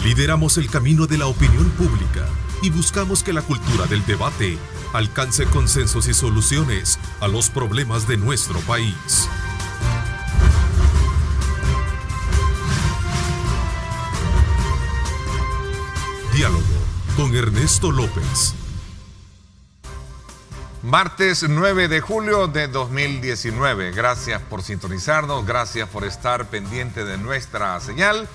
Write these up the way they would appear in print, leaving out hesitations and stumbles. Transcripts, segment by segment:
Lideramos el camino de la opinión pública y buscamos que la cultura del debate alcance consensos y soluciones a los problemas de nuestro país. Diálogo con Ernesto López. Martes 9 de julio de 2019. Gracias por sintonizarnos, gracias por estar pendiente de nuestra señal.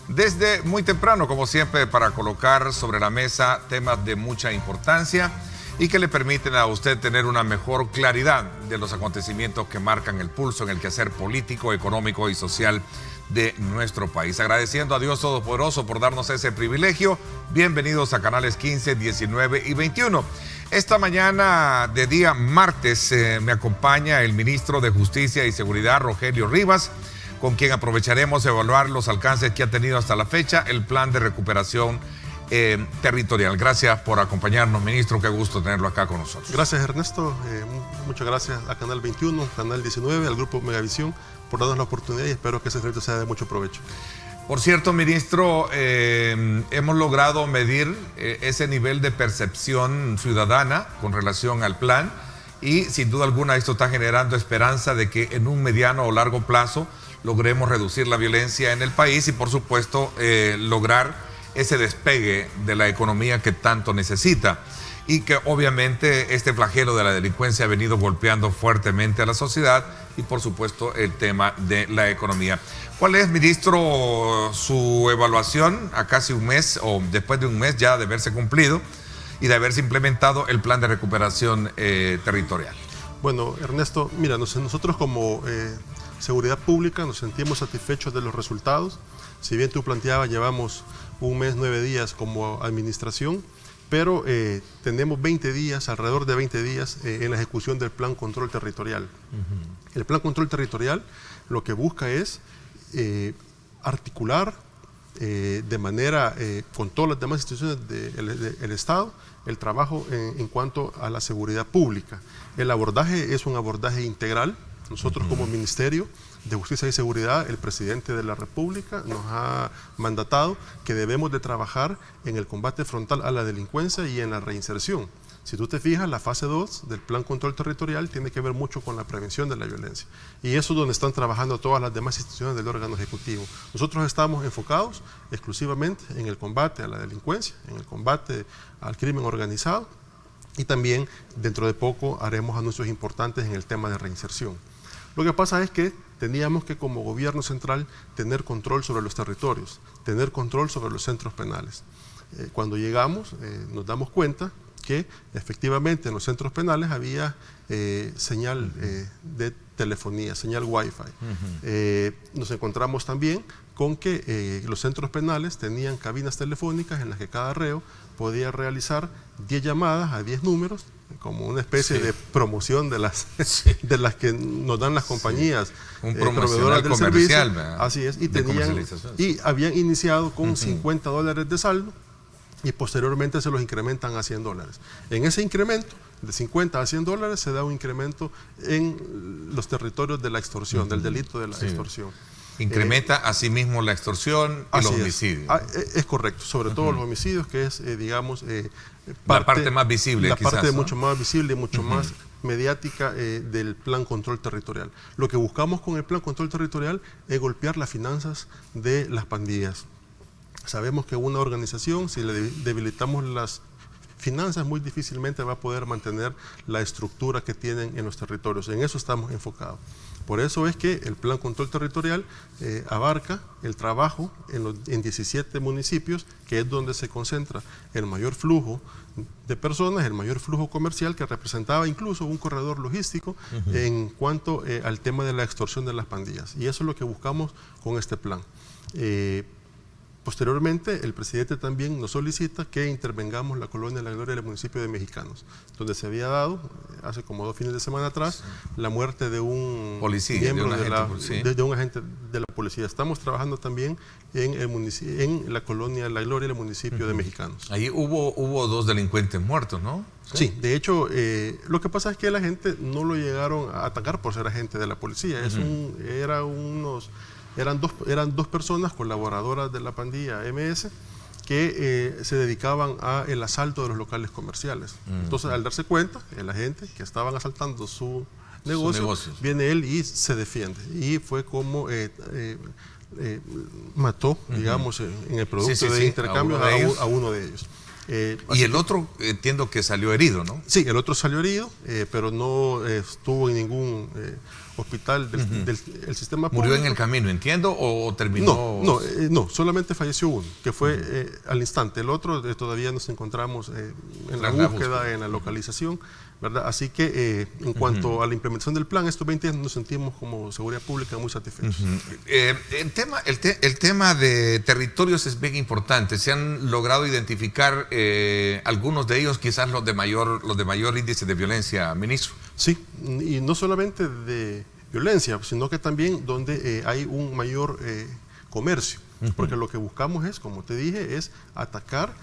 Desde muy temprano, como siempre, para colocar sobre la mesa temas de mucha importancia y que le permiten a usted tener una mejor claridad de los acontecimientos que marcan el pulso en el quehacer político, económico y social de nuestro país. Agradeciendo a Dios Todopoderoso por darnos ese privilegio. Bienvenidos a canales 15, 19 y 21. Esta mañana de día martes me acompaña el ministro de Justicia y Seguridad, Rogelio Rivas, con quien aprovecharemos de evaluar los alcances que ha tenido hasta la fecha el plan de recuperación territorial. Gracias por acompañarnos, ministro. Qué gusto tenerlo acá con nosotros. Gracias, Ernesto. Muchas gracias a Canal 21, Canal 19, al Grupo Megavisión por darnos la oportunidad y espero que ese evento sea de mucho provecho. Por cierto, ministro, hemos logrado medir ese nivel de percepción ciudadana con relación al plan y sin duda alguna esto está generando esperanza de que en un mediano o largo plazo logremos reducir la violencia en el país y por supuesto lograr ese despegue de la economía que tanto necesita y que obviamente este flagelo de la delincuencia ha venido golpeando fuertemente a la sociedad y por supuesto el tema de la economía. ¿Cuál es, ministro, su evaluación a casi un mes o después de un mes ya de haberse cumplido y de haberse implementado el plan de recuperación territorial? Bueno, Ernesto, mira, nosotros como Seguridad Pública nos sentimos satisfechos de los resultados. Si bien tú planteabas, llevamos un mes, 9 días como administración, pero tenemos 20 días, alrededor de 20 días en la ejecución del Plan Control Territorial. El Plan Control Territorial lo que busca es articular de manera con todas las demás instituciones del Estado el trabajo en cuanto a la seguridad pública. El abordaje es un abordaje integral. Nosotros como Ministerio de Justicia y Seguridad, el presidente de la República nos ha mandatado que debemos de trabajar en el combate frontal a la delincuencia y en la reinserción. Si tú te fijas, la fase 2 del Plan Control Territorial tiene que ver mucho con la prevención de la violencia. Y eso es donde están trabajando todas las demás instituciones del órgano ejecutivo. Nosotros estamos enfocados exclusivamente en el combate a la delincuencia, en el combate al crimen organizado y también dentro de poco haremos anuncios importantes en el tema de reinserción. Lo que pasa es que teníamos que como gobierno central tener control sobre los territorios, tener control sobre los centros penales. Cuando llegamos nos damos cuenta que efectivamente en los centros penales había señal de telefonía, señal Wi-Fi. Nos encontramos también con que los centros penales tenían cabinas telefónicas en las que cada reo podía realizar 10 llamadas a 10 números, como una especie de promoción de las que nos dan las compañías proveedoras del servicio. Así es, y habían iniciado con $50 de saldo y posteriormente se los incrementan a $100. En ese incremento de 50 a $100 se da un incremento en los territorios de la extorsión, del delito de la extorsión. Incrementa asimismo la extorsión y los homicidios. Es correcto, sobre todo los homicidios, que es, digamos, la parte más visible. La quizás, parte ¿no? mucho más visible, mucho más mediática del Plan Control Territorial. Lo que buscamos con el Plan Control Territorial es golpear las finanzas de las pandillas. Sabemos que una organización, si le debilitamos las finanzas, muy difícilmente va a poder mantener la estructura que tienen en los territorios. En eso estamos enfocados. Por eso es que el Plan Control Territorial abarca el trabajo en 17 municipios, que es donde se concentra el mayor flujo de personas, el mayor flujo comercial, que representaba incluso un corredor logístico en cuanto al tema de la extorsión de las pandillas. Y eso es lo que buscamos con este plan. Posteriormente, el presidente también nos solicita que intervengamos la Colonia La Gloria del municipio de Mexicanos, donde se había dado, hace como 2 fines de semana atrás, la muerte de un miembro de un agente de la policía. Estamos trabajando también en la Colonia La Gloria del municipio de Mexicanos. Ahí hubo 2 delincuentes muertos, ¿no? Sí, de hecho, lo que pasa es que la gente no lo llegaron a atacar por ser agente de la policía. Eran dos personas colaboradoras de la pandilla MS que se dedicaban al asalto de los locales comerciales. Entonces, al darse cuenta, la gente que estaban asaltando su negocio, viene él y se defiende. Y fue como mató, digamos, en el producto de intercambio a uno de ellos. Y el otro entiendo que salió herido, ¿no? Sí, el otro salió herido, pero no estuvo en ningún hospital del sistema público. ¿Murió en el camino, entiendo, o terminó? No, solamente falleció uno, que fue al instante. El otro todavía nos encontramos en la búsqueda, en la localización, ¿verdad? Así que en cuanto a la implementación del plan, estos 20 años nos sentimos como seguridad pública muy satisfechos. El tema de territorios es bien importante. Se han logrado identificar algunos de ellos, quizás los de mayor índice de violencia, ministro. Sí, y no solamente de violencia, sino que también donde hay un mayor comercio, porque lo que buscamos es, como te dije, es atacar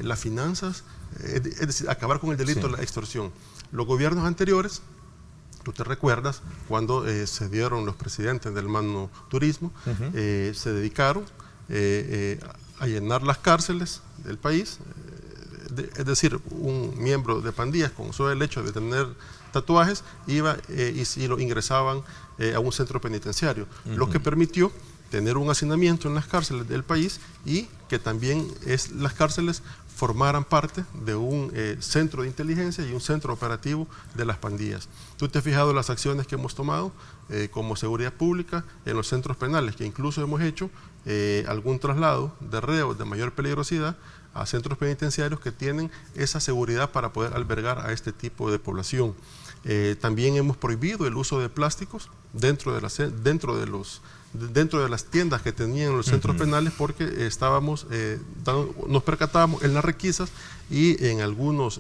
las finanzas, es decir, acabar con el delito de la extorsión. Los gobiernos anteriores, tú te recuerdas, cuando se dieron los presidentes del monoturismo, se dedicaron a llenar las cárceles del país, es decir, un miembro de pandillas con solo el hecho de tener tatuajes iba y lo ingresaban a un centro penitenciario, lo que permitió tener un hacinamiento en las cárceles del país y que también las cárceles formaran parte de un centro de inteligencia y un centro operativo de las pandillas. Tú te has fijado en las acciones que hemos tomado como seguridad pública en los centros penales, que incluso hemos hecho algún traslado de reos de mayor peligrosidad a centros penitenciarios que tienen esa seguridad para poder albergar a este tipo de población. También hemos prohibido el uso de plásticos dentro de las tiendas que tenían los centros penales, porque nos percatábamos en las requisas y en algunos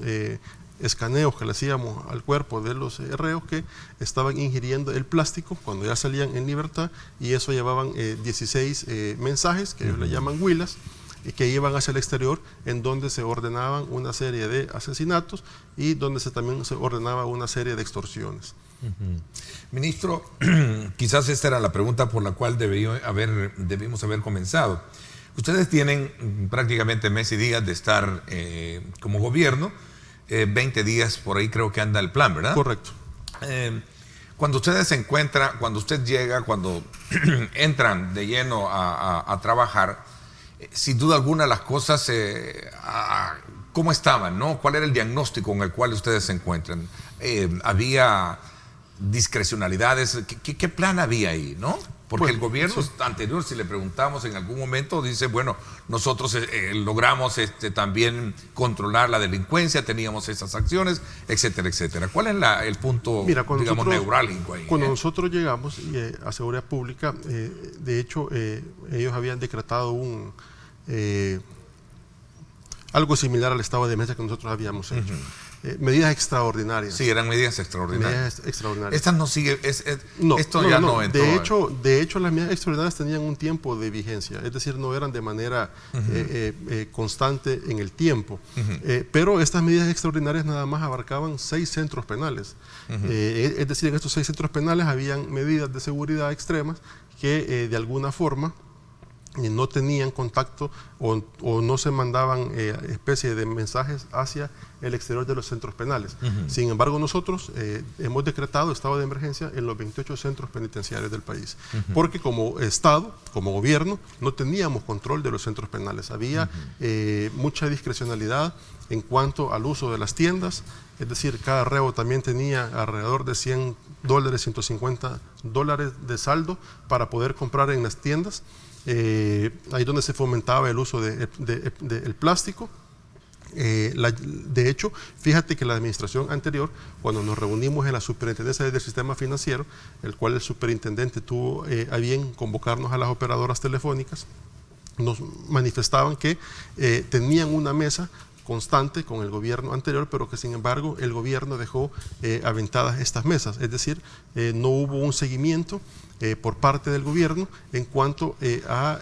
escaneos que le hacíamos al cuerpo de los reos que estaban ingiriendo el plástico cuando ya salían en libertad, y eso llevaban 16 mensajes que ellos le llaman huilas, y que iban hacia el exterior, en donde se ordenaban una serie de asesinatos y donde también se ordenaba una serie de extorsiones. Ministro, quizás esta era la pregunta por la cual debimos haber comenzado. Ustedes tienen prácticamente mes y días de estar como gobierno, 20 días por ahí creo que anda el plan, ¿verdad? Correcto. Cuando ustedes se encuentran, cuando usted llega, cuando entran de lleno a trabajar, sin duda alguna las cosas, ¿cómo estaban, no? ¿Cuál era el diagnóstico con el cual ustedes se encuentran? ¿Había discrecionalidades? ¿Qué plan había ahí, no? Porque el gobierno anterior, si le preguntamos en algún momento, dice, bueno, nosotros logramos también controlar la delincuencia, teníamos esas acciones, etcétera, etcétera. ¿Cuál es el punto, digamos, neurálgico ahí? Cuando nosotros llegamos a Seguridad Pública, de hecho, ellos habían decretado algo similar al estado de emergencia que nosotros habíamos hecho. Medidas extraordinarias. Sí, eran medidas extraordinarias. Estas no sigue, no entró. De hecho, las medidas extraordinarias tenían un tiempo de vigencia, es decir, no eran de manera constante en el tiempo. Pero estas medidas extraordinarias nada más abarcaban 6 centros penales. Es decir, en estos 6 centros penales habían medidas de seguridad extremas que de alguna forma no tenían contacto o no se mandaban especie de mensajes hacia el exterior de los centros penales. Sin embargo, nosotros hemos decretado estado de emergencia en los 28 centros penitenciarios del país, porque como Estado, como gobierno, no teníamos control de los centros penales. Había mucha discrecionalidad en cuanto al uso de las tiendas, es decir, cada reo también tenía alrededor de $100, $150 de saldo para poder comprar en las tiendas. Ahí donde se fomentaba el uso del plástico. De hecho, fíjate que la administración anterior, cuando nos reunimos en la superintendencia del sistema financiero, el cual el superintendente tuvo a bien convocarnos a las operadoras telefónicas, nos manifestaban que tenían una mesa constante con el gobierno anterior, pero que sin embargo el gobierno dejó aventadas estas mesas, es decir, no hubo un seguimiento por parte del gobierno en cuanto a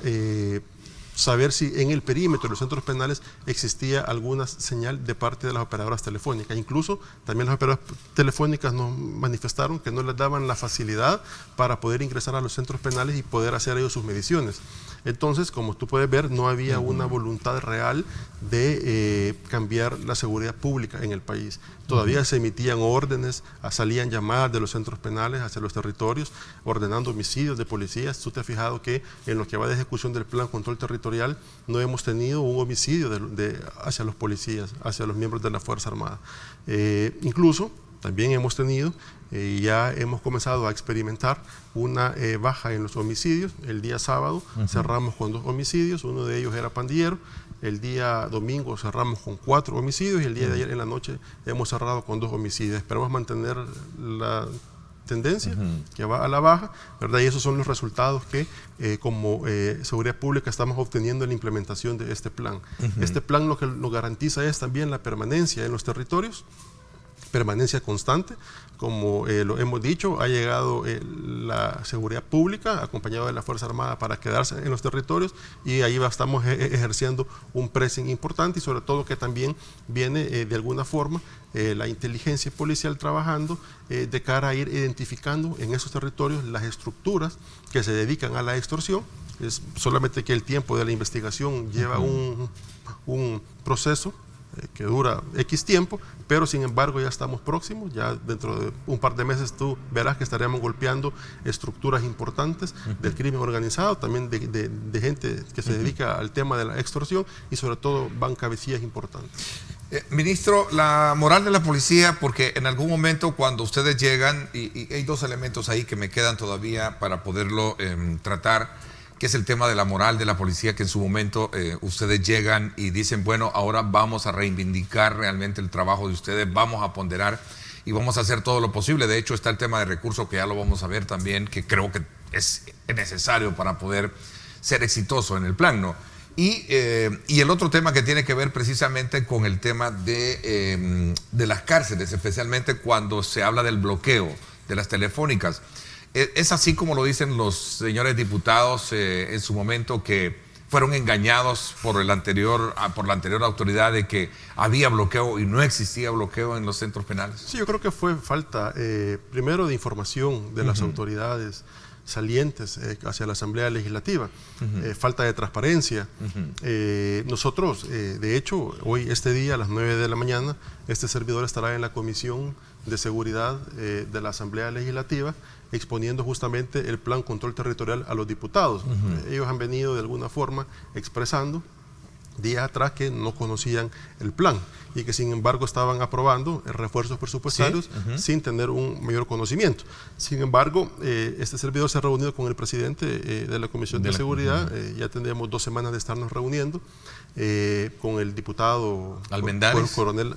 saber si en el perímetro de los centros penales existía alguna señal de parte de las operadoras telefónicas. Incluso también las operadoras telefónicas nos manifestaron que no les daban la facilidad para poder ingresar a los centros penales y poder hacer ellos sus mediciones. Entonces, como tú puedes ver, no había una voluntad real de cambiar la seguridad pública en el país. Todavía se emitían órdenes, salían llamadas de los centros penales hacia los territorios, ordenando homicidios de policías. Tú te has fijado que en lo que va de ejecución del Plan Control Territorial no hemos tenido un homicidio hacia los policías, hacia los miembros de la Fuerza Armada. Incluso también hemos tenido, ya hemos comenzado a experimentar una baja en los homicidios. El día sábado cerramos con 2 homicidios, uno de ellos era pandillero. El día domingo cerramos con 4 homicidios y el día de ayer en la noche hemos cerrado con 2 homicidios. Esperamos mantener la tendencia que va a la baja, ¿verdad? Y esos son los resultados que como Seguridad Pública estamos obteniendo en la implementación de este plan. Este plan lo que nos garantiza es también la permanencia en los territorios, permanencia constante. Como lo hemos dicho, ha llegado la seguridad pública acompañado de la Fuerza Armada para quedarse en los territorios y ahí estamos ejerciendo un pressing importante y sobre todo que también viene de alguna forma la inteligencia policial trabajando de cara a ir identificando en esos territorios las estructuras que se dedican a la extorsión. Es solamente que el tiempo de la investigación lleva un proceso que dura X tiempo, pero sin embargo ya estamos próximos, ya dentro de un par de meses tú verás que estaremos golpeando estructuras importantes del crimen organizado, también de gente que se dedica al tema de la extorsión y sobre todo bancavecías importantes. Ministro, la moral de la policía, porque en algún momento cuando ustedes llegan, y hay 2 elementos ahí que me quedan todavía para poderlo tratar, que es el tema de la moral de la policía, que en su momento ustedes llegan y dicen, bueno, ahora vamos a reivindicar realmente el trabajo de ustedes, vamos a ponderar y vamos a hacer todo lo posible. De hecho, está el tema de recursos, que ya lo vamos a ver también, que creo que es necesario para poder ser exitoso en el plan, ¿no? Y el otro tema que tiene que ver precisamente con el tema de las cárceles, especialmente cuando se habla del bloqueo de las telefónicas. Es así como lo dicen los señores diputados en su momento, que fueron engañados por la anterior autoridad de que había bloqueo y no existía bloqueo en los centros penales. Sí, yo creo que fue falta, primero, de información de las autoridades salientes hacia la Asamblea Legislativa, falta de transparencia. Nosotros, de hecho, hoy, este día, a las 9 de la mañana, este servidor estará en la Comisión de Seguridad de la Asamblea Legislativa, exponiendo justamente el Plan Control Territorial a los diputados. Ellos han venido de alguna forma expresando días atrás que no conocían el plan y que sin embargo estaban aprobando refuerzos presupuestarios sin tener un mayor conocimiento. Sin embargo, este servidor se ha reunido con el presidente de la Comisión de Seguridad, ya tendríamos 2 semanas de estarnos reuniendo, con el diputado coronel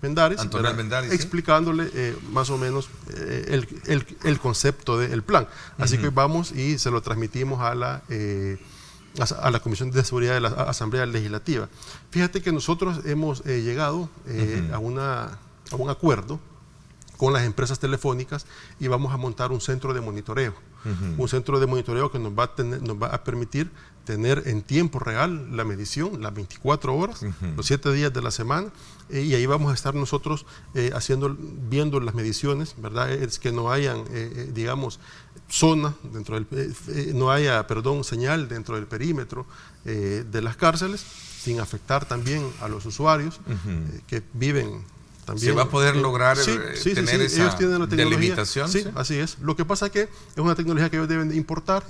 Antonio Almendares, explicándole más o menos el concepto del plan. Así que vamos y se lo transmitimos a la Comisión de Seguridad de la Asamblea Legislativa. Fíjate que nosotros hemos llegado a un acuerdo con las empresas telefónicas y vamos a montar un centro de monitoreo. Un centro de monitoreo que nos va a permitir tener en tiempo real la medición, las 24 horas, los 7 días de la semana, y ahí vamos a estar nosotros viendo las mediciones, ¿verdad? Es que no hayan, digamos, zona dentro del, señal dentro del perímetro de las cárceles, sin afectar también a los usuarios que viven. También, ¿se va a poder lograr tener esa ellos tienen la delimitación? Sí, así es. Lo que pasa es que es una tecnología que ellos deben de importar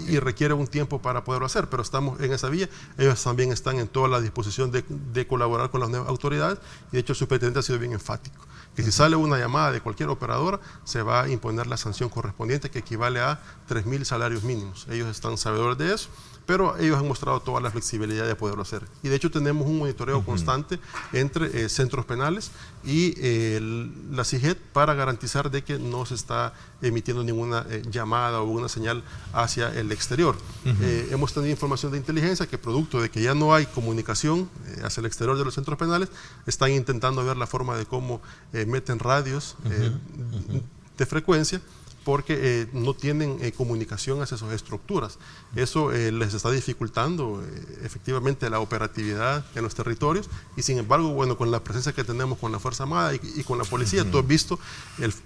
y requiere un tiempo para poderlo hacer, pero estamos en esa vía. Ellos también están en toda la disposición de colaborar con las nuevas autoridades y de hecho el superintendente ha sido bien enfático, que si sale una llamada de cualquier operadora se va a imponer la sanción correspondiente, que equivale a 3.000 salarios mínimos. Ellos están sabedores de eso, pero ellos han mostrado toda la flexibilidad de poderlo hacer. Y de hecho tenemos un monitoreo constante entre centros penales y la CIGET para garantizar de que no se está emitiendo ninguna llamada o una señal hacia el exterior. Hemos tenido información de inteligencia que, producto de que ya no hay comunicación hacia el exterior de los centros penales, están intentando ver la forma de cómo meten radios de frecuencia porque no tienen comunicación hacia sus estructuras. Eso les está dificultando efectivamente la operatividad en los territorios, y sin embargo, bueno, con la presencia que tenemos con la Fuerza Armada y con la policía, tú has visto,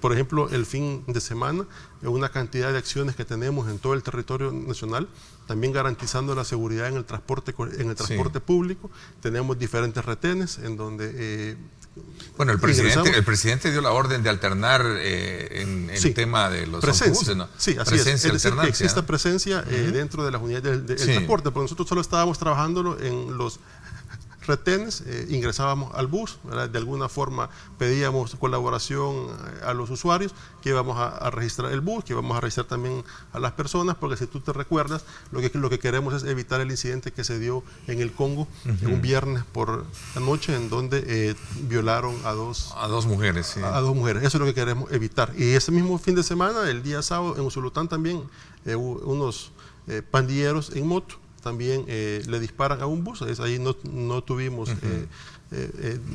por ejemplo, el fin de semana, una cantidad de acciones que tenemos en todo el territorio nacional, también garantizando la seguridad en el transporte público. Tenemos diferentes retenes en donde... bueno, el presidente dio la orden de alternar en el tema de los autobuses, ¿no? Sí, así es decir, que exista presencia dentro de las unidades del transporte, porque nosotros solo estábamos trabajándolo en los retenes, ingresábamos al bus, ¿verdad? De alguna forma pedíamos colaboración a los usuarios, que íbamos a registrar el bus, que íbamos a registrar también a las personas, porque si tú te recuerdas, lo que queremos es evitar el incidente que se dio en el Congo un viernes por la noche, en donde violaron a dos mujeres. Sí. A dos mujeres, eso es lo que queremos evitar. Y ese mismo fin de semana, el día sábado, en Usulután también, unos pandilleros en moto también le disparan a un bus. Ahí no tuvimos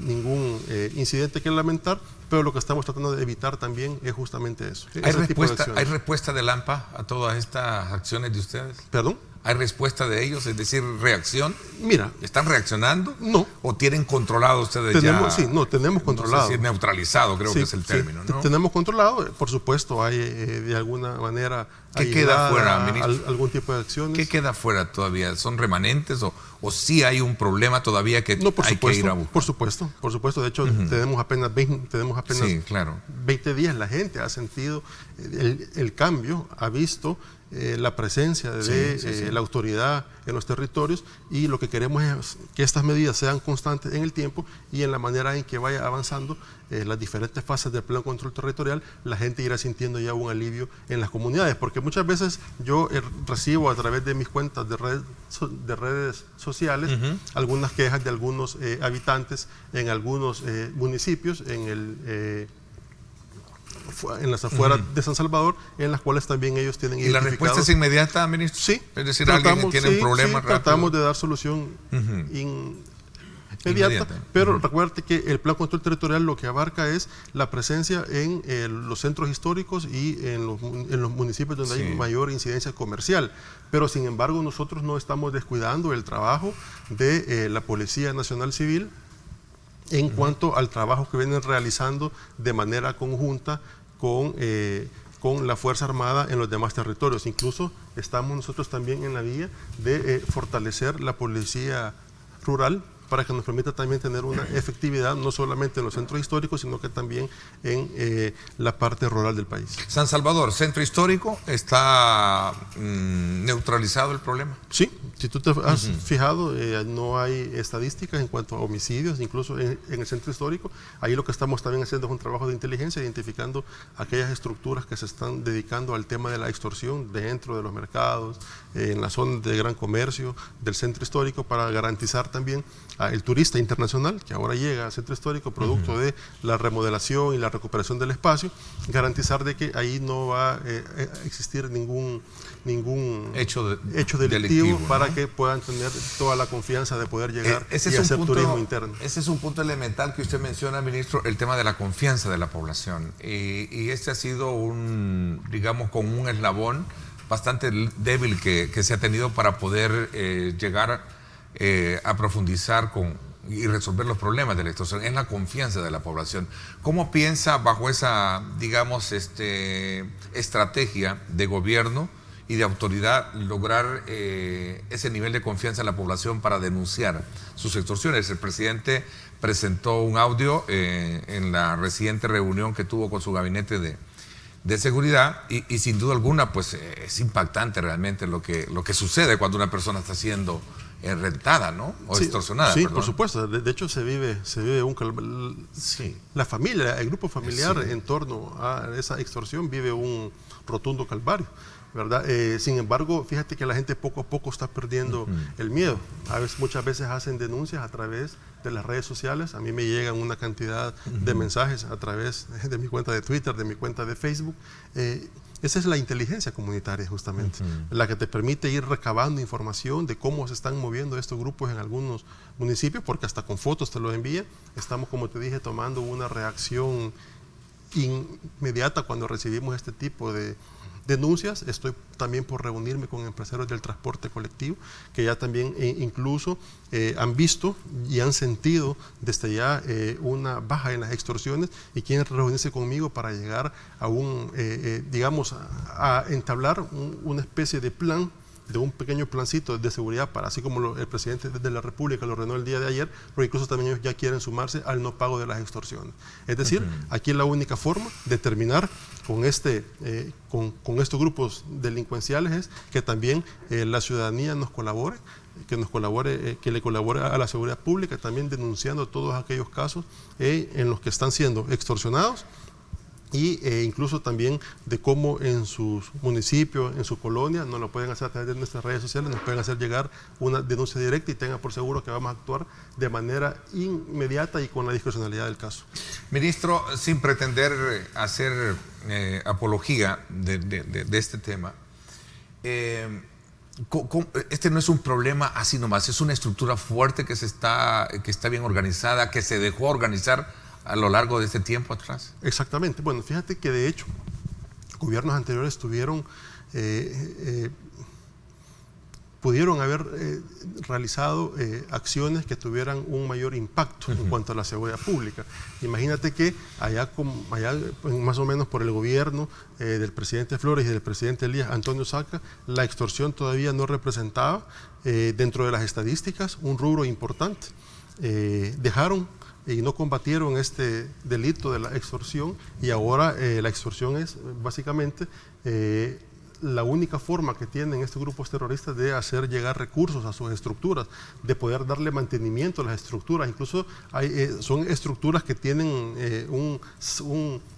ningún incidente que lamentar, pero lo que estamos tratando de evitar también es justamente eso. ¿Hay respuesta del AMPA a todas estas acciones de ustedes? ¿Perdón? ¿Hay respuesta de ellos? Es decir, ¿reacción? Mira. ¿Están reaccionando? No. ¿O tienen controlado ustedes ya? Sí, tenemos controlado. No sé si neutralizado, creo que es el término, ¿no? Tenemos controlado. Por supuesto, hay de alguna manera... ¿Qué queda fuera, ministro? ¿Algún tipo de acciones? ¿Qué queda fuera todavía? ¿Son remanentes o sí hay un problema todavía que hay que ir a buscar? Por supuesto. De hecho, tenemos apenas 20 días. La gente ha sentido el cambio, ha visto la presencia de la autoridad en los territorios, y lo que queremos es que estas medidas sean constantes en el tiempo y en la manera en que vaya avanzando las diferentes fases del plan de control territorial, la gente irá sintiendo ya un alivio en las comunidades, porque muchas veces yo recibo a través de mis cuentas de redes sociales algunas quejas de algunos habitantes en algunos municipios en las afueras de San Salvador, en las cuales también ellos tienen identificados. ¿Y la respuesta es inmediata, ministro? Sí. Es decir, alguien tiene un problema rápido. Tratamos de dar solución inmediata, pero recuerde que el plan de control territorial lo que abarca es la presencia en los centros históricos y en los municipios donde hay mayor incidencia comercial, pero sin embargo nosotros no estamos descuidando el trabajo de la Policía Nacional Civil en cuanto al trabajo que vienen realizando de manera conjunta con la Fuerza Armada en los demás territorios. Incluso estamos nosotros también en la vía de fortalecer la policía rural para que nos permita también tener una efectividad no solamente en los centros históricos, sino que también en la parte rural del país. San Salvador, centro histórico, ¿está neutralizado el problema? Sí, si tú te has fijado, no hay estadísticas en cuanto a homicidios, incluso en el centro histórico. Ahí lo que estamos también haciendo es un trabajo de inteligencia, identificando aquellas estructuras que se están dedicando al tema de la extorsión dentro de los mercados, en la zona de gran comercio del centro histórico, para garantizar también el turista internacional que ahora llega al centro histórico producto de la remodelación y la recuperación del espacio, garantizar de que ahí no va a existir ningún hecho delictivo para que puedan tener toda la confianza de poder llegar y hacer turismo interno. Ese es un punto elemental que usted menciona, ministro, el tema de la confianza de la población, y este ha sido digamos, con un eslabón bastante débil que se ha tenido para poder llegar a profundizar y resolver los problemas de la extorsión, es la confianza de la población. ¿Cómo piensa bajo esa, digamos, estrategia de gobierno y de autoridad lograr ese nivel de confianza en la población para denunciar sus extorsiones? El presidente presentó un audio en la reciente reunión que tuvo con su gabinete de seguridad y sin duda alguna pues es impactante realmente lo que sucede cuando una persona está siendo rentada, ¿no? O extorsionada. Sí, por supuesto. De hecho se vive la familia, el grupo familiar en torno a esa extorsión vive un rotundo calvario, ¿verdad? Sin embargo, fíjate que la gente poco a poco está perdiendo el miedo. Muchas veces hacen denuncias a través de las redes sociales. A mí me llegan una cantidad de mensajes a través de mi cuenta de Twitter, de mi cuenta de Facebook. Esa es la inteligencia comunitaria, justamente, la que te permite ir recabando información de cómo se están moviendo estos grupos en algunos municipios, porque hasta con fotos te lo envía. Estamos, como te dije, tomando una reacción inmediata cuando recibimos este tipo de denuncias. Estoy también por reunirme con empresarios del transporte colectivo que ya también incluso han visto y han sentido desde ya una baja en las extorsiones y quieren reunirse conmigo para llegar a digamos, a entablar una especie de plan, de un pequeño plancito de seguridad para, así como el presidente de la República lo ordenó el día de ayer, pero incluso también ellos ya quieren sumarse al no pago de las extorsiones. Es decir, aquí la única forma de terminar con estos grupos delincuenciales es que también la ciudadanía nos colabore, que le colabore a la seguridad pública, también denunciando todos aquellos casos en los que están siendo extorsionados, y incluso también de cómo en sus municipios, en su colonia, nos lo pueden hacer a través de nuestras redes sociales, nos pueden hacer llegar una denuncia directa y tengan por seguro que vamos a actuar de manera inmediata y con la discrecionalidad del caso. Ministro, sin pretender hacer apología de este tema, este no es un problema así nomás, es una estructura fuerte que está bien organizada, que se dejó organizar a lo largo de este tiempo atrás. Exactamente. Bueno, fíjate que de hecho gobiernos anteriores pudieron haber realizado acciones que tuvieran un mayor impacto en cuanto a la seguridad pública. Imagínate que allá más o menos por el gobierno del presidente Flores y del presidente Elías Antonio Saca, la extorsión todavía no representaba dentro de las estadísticas un rubro importante. Dejaron y no combatieron este delito de la extorsión, y ahora la extorsión es básicamente la única forma que tienen estos grupos terroristas de hacer llegar recursos a sus estructuras, de poder darle mantenimiento a las estructuras. Incluso son estructuras que tienen un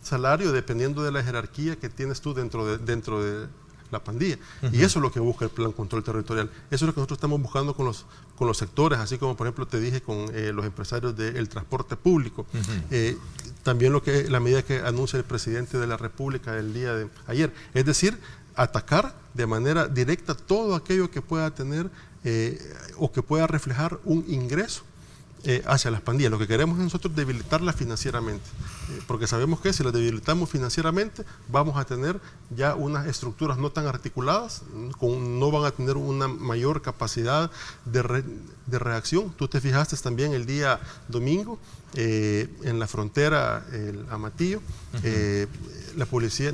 salario dependiendo de la jerarquía que tienes tú dentro de la pandilla. Y eso es lo que busca el Plan Control Territorial. Eso es lo que nosotros estamos buscando con los sectores, así como por ejemplo te dije con los empresarios del transporte público. También la medida que anuncia el presidente de la República el día de ayer, es decir, atacar de manera directa todo aquello que pueda tener o que pueda reflejar un ingreso hacia las pandillas. Lo que queremos es nosotros debilitarlas financieramente, porque sabemos que si las debilitamos financieramente vamos a tener ya unas estructuras no tan articuladas, no van a tener una mayor capacidad de reacción. Tú te fijaste también el día domingo en la frontera, el Amatillo, la Policía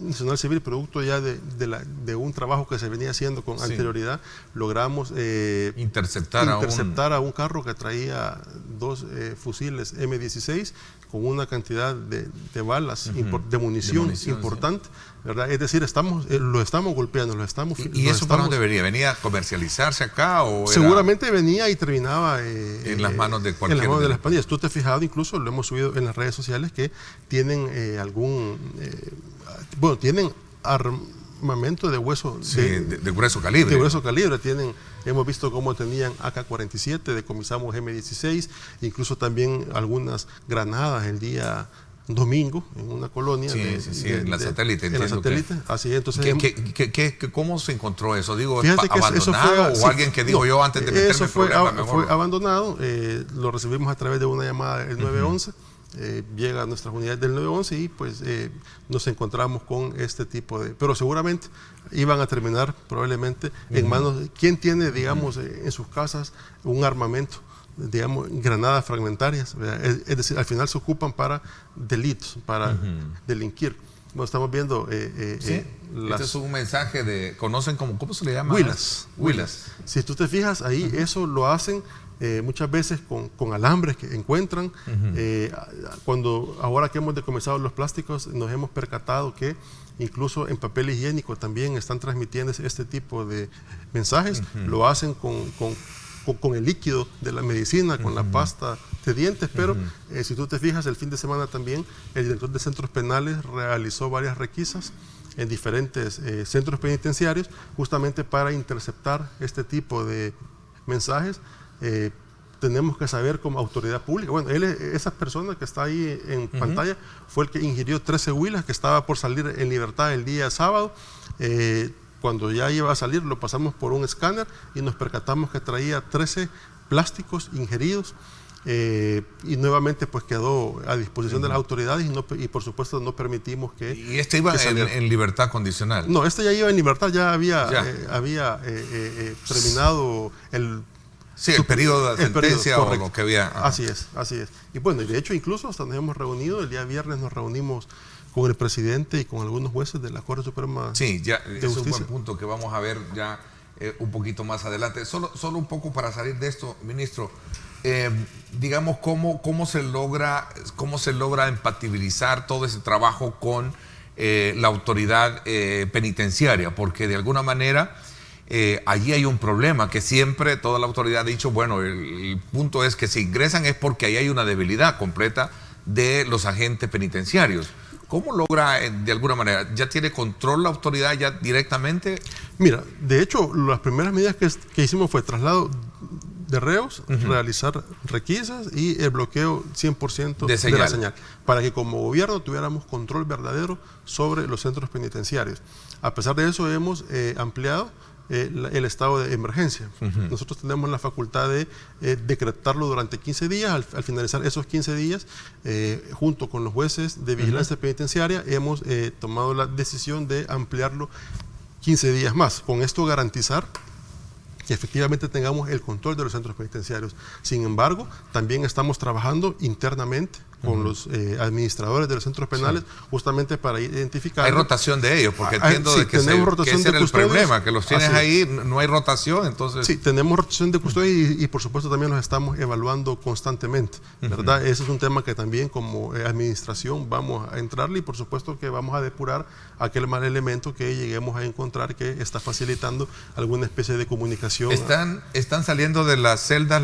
Nacional Civil, producto ya de un trabajo que se venía haciendo con anterioridad, logramos interceptar a un carro que traía 2 fusiles M16 con una cantidad de balas, de munición importante, ¿verdad? Es decir, lo estamos golpeando, ¿Y eso para dónde debería? ¿Venía a comercializarse acá? Seguramente venía y terminaba en las manos de cualquier... En las manos de las pandillas. Tú te has fijado, incluso lo hemos subido en las redes sociales, que tienen tienen armamento de hueso... de grueso calibre. De grueso calibre. Hemos visto cómo tenían AK-47, decomisamos M16, incluso también algunas granadas el día domingo en una colonia. En la Satélite. En la Satélite, así es. Entonces, ¿cómo se encontró eso? Digo, ¿abandonado eso o alguien que dijo yo antes de meterme eso en el programa? Fue abandonado, lo recibimos a través de una llamada del 911. Llega a nuestras unidades del 911 y pues nos encontramos con este tipo de... Pero seguramente iban a terminar probablemente en manos de... ¿Quién tiene, digamos, en sus casas un armamento? Digamos, granadas fragmentarias, es decir, al final se ocupan para delitos, para delinquir. Bueno, estamos viendo... Este es un mensaje de... ¿Conocen cómo se le llama? Huilas. Si tú te fijas ahí, eso lo hacen muchas veces con alambres que encuentran. Ahora que hemos decomisado los plásticos, nos hemos percatado que incluso en papel higiénico también están transmitiendo este tipo de mensajes. Lo hacen con el líquido de la medicina, con la pasta de dientes, pero si tú te fijas, el fin de semana también el director de centros penales realizó varias requisas en diferentes centros penitenciarios justamente para interceptar este tipo de mensajes. Tenemos que saber como autoridad pública, bueno, esa persona que está ahí en pantalla fue el que ingirió 13 huilas, que estaba por salir en libertad el día sábado. Cuando ya iba a salir lo pasamos por un escáner y nos percatamos que traía 13 plásticos ingeridos. y nuevamente pues quedó a disposición de las autoridades y por supuesto no permitimos que... ¿Y este iba en libertad condicional? No, este ya iba en libertad, ya había terminado el periodo de sentencia o lo que había. Así es. Y bueno, de hecho incluso hasta nos hemos reunido, el día viernes nos reunimos con el presidente y con algunos jueces de la Corte Suprema de Justicia. Es un buen punto que vamos a ver ya un poquito más adelante. Solo un poco para salir de esto, ministro. Digamos, ¿cómo se logra empatizar todo ese trabajo con la autoridad penitenciaria? Porque de alguna manera allí hay un problema que siempre toda la autoridad ha dicho, bueno, el punto es que si ingresan es porque ahí hay una debilidad completa de los agentes penitenciarios. ¿Cómo logra, de alguna manera, ya tiene control la autoridad ya directamente? Mira, de hecho, las primeras medidas que hicimos fue traslado de reos, realizar requisas y el bloqueo 100% de la señal, para que como gobierno tuviéramos control verdadero sobre los centros penitenciarios. A pesar de eso, hemos ampliado el estado de emergencia. Nosotros tenemos la facultad de decretarlo durante 15 días. Al finalizar esos 15 días, junto con los jueces de vigilancia penitenciaria, hemos tomado la decisión de ampliarlo 15 días más. Con esto garantizar que efectivamente tengamos el control de los centros penitenciarios. Sin embargo, también estamos trabajando internamente con los administradores de los centros penales, justamente para identificar... Hay rotación de ellos, porque entiendo de que ese era el problema, que los tienes ahí, no hay rotación, entonces... Sí, tenemos rotación de custodios y por supuesto también los estamos evaluando constantemente, ¿verdad? Ese es un tema que también como administración vamos a entrarle y por supuesto que vamos a depurar aquel mal elemento que lleguemos a encontrar que está facilitando alguna especie de comunicación. ¿Están saliendo de las celdas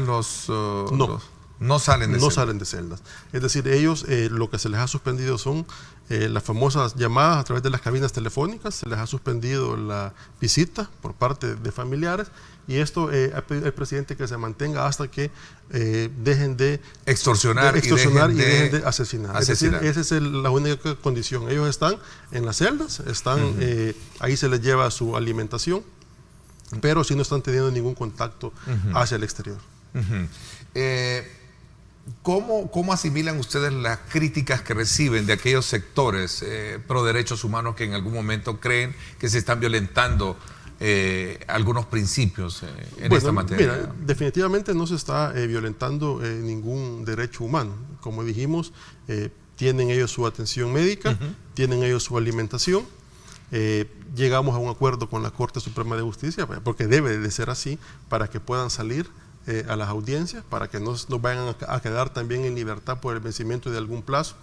No salen de celdas. Es decir, ellos lo que se les ha suspendido son las famosas llamadas a través de las cabinas telefónicas, se les ha suspendido la visita por parte de familiares y esto ha pedido el presidente que se mantenga hasta que dejen de extorsionar y dejen de asesinar. Es decir, esa es la única condición. Ellos están en las celdas, ahí se les lleva su alimentación, pero sí no están teniendo ningún contacto hacia el exterior. ¿Cómo asimilan ustedes las críticas que reciben de aquellos sectores pro derechos humanos que en algún momento creen que se están violentando algunos principios en esta materia? Mira, definitivamente no se está violentando ningún derecho humano. Como dijimos, tienen ellos su atención médica, tienen ellos su alimentación. Llegamos a un acuerdo con la Corte Suprema de Justicia, porque debe de ser así, para que puedan salir a las audiencias, para que no vayan a quedar también en libertad por el vencimiento de algún plazo.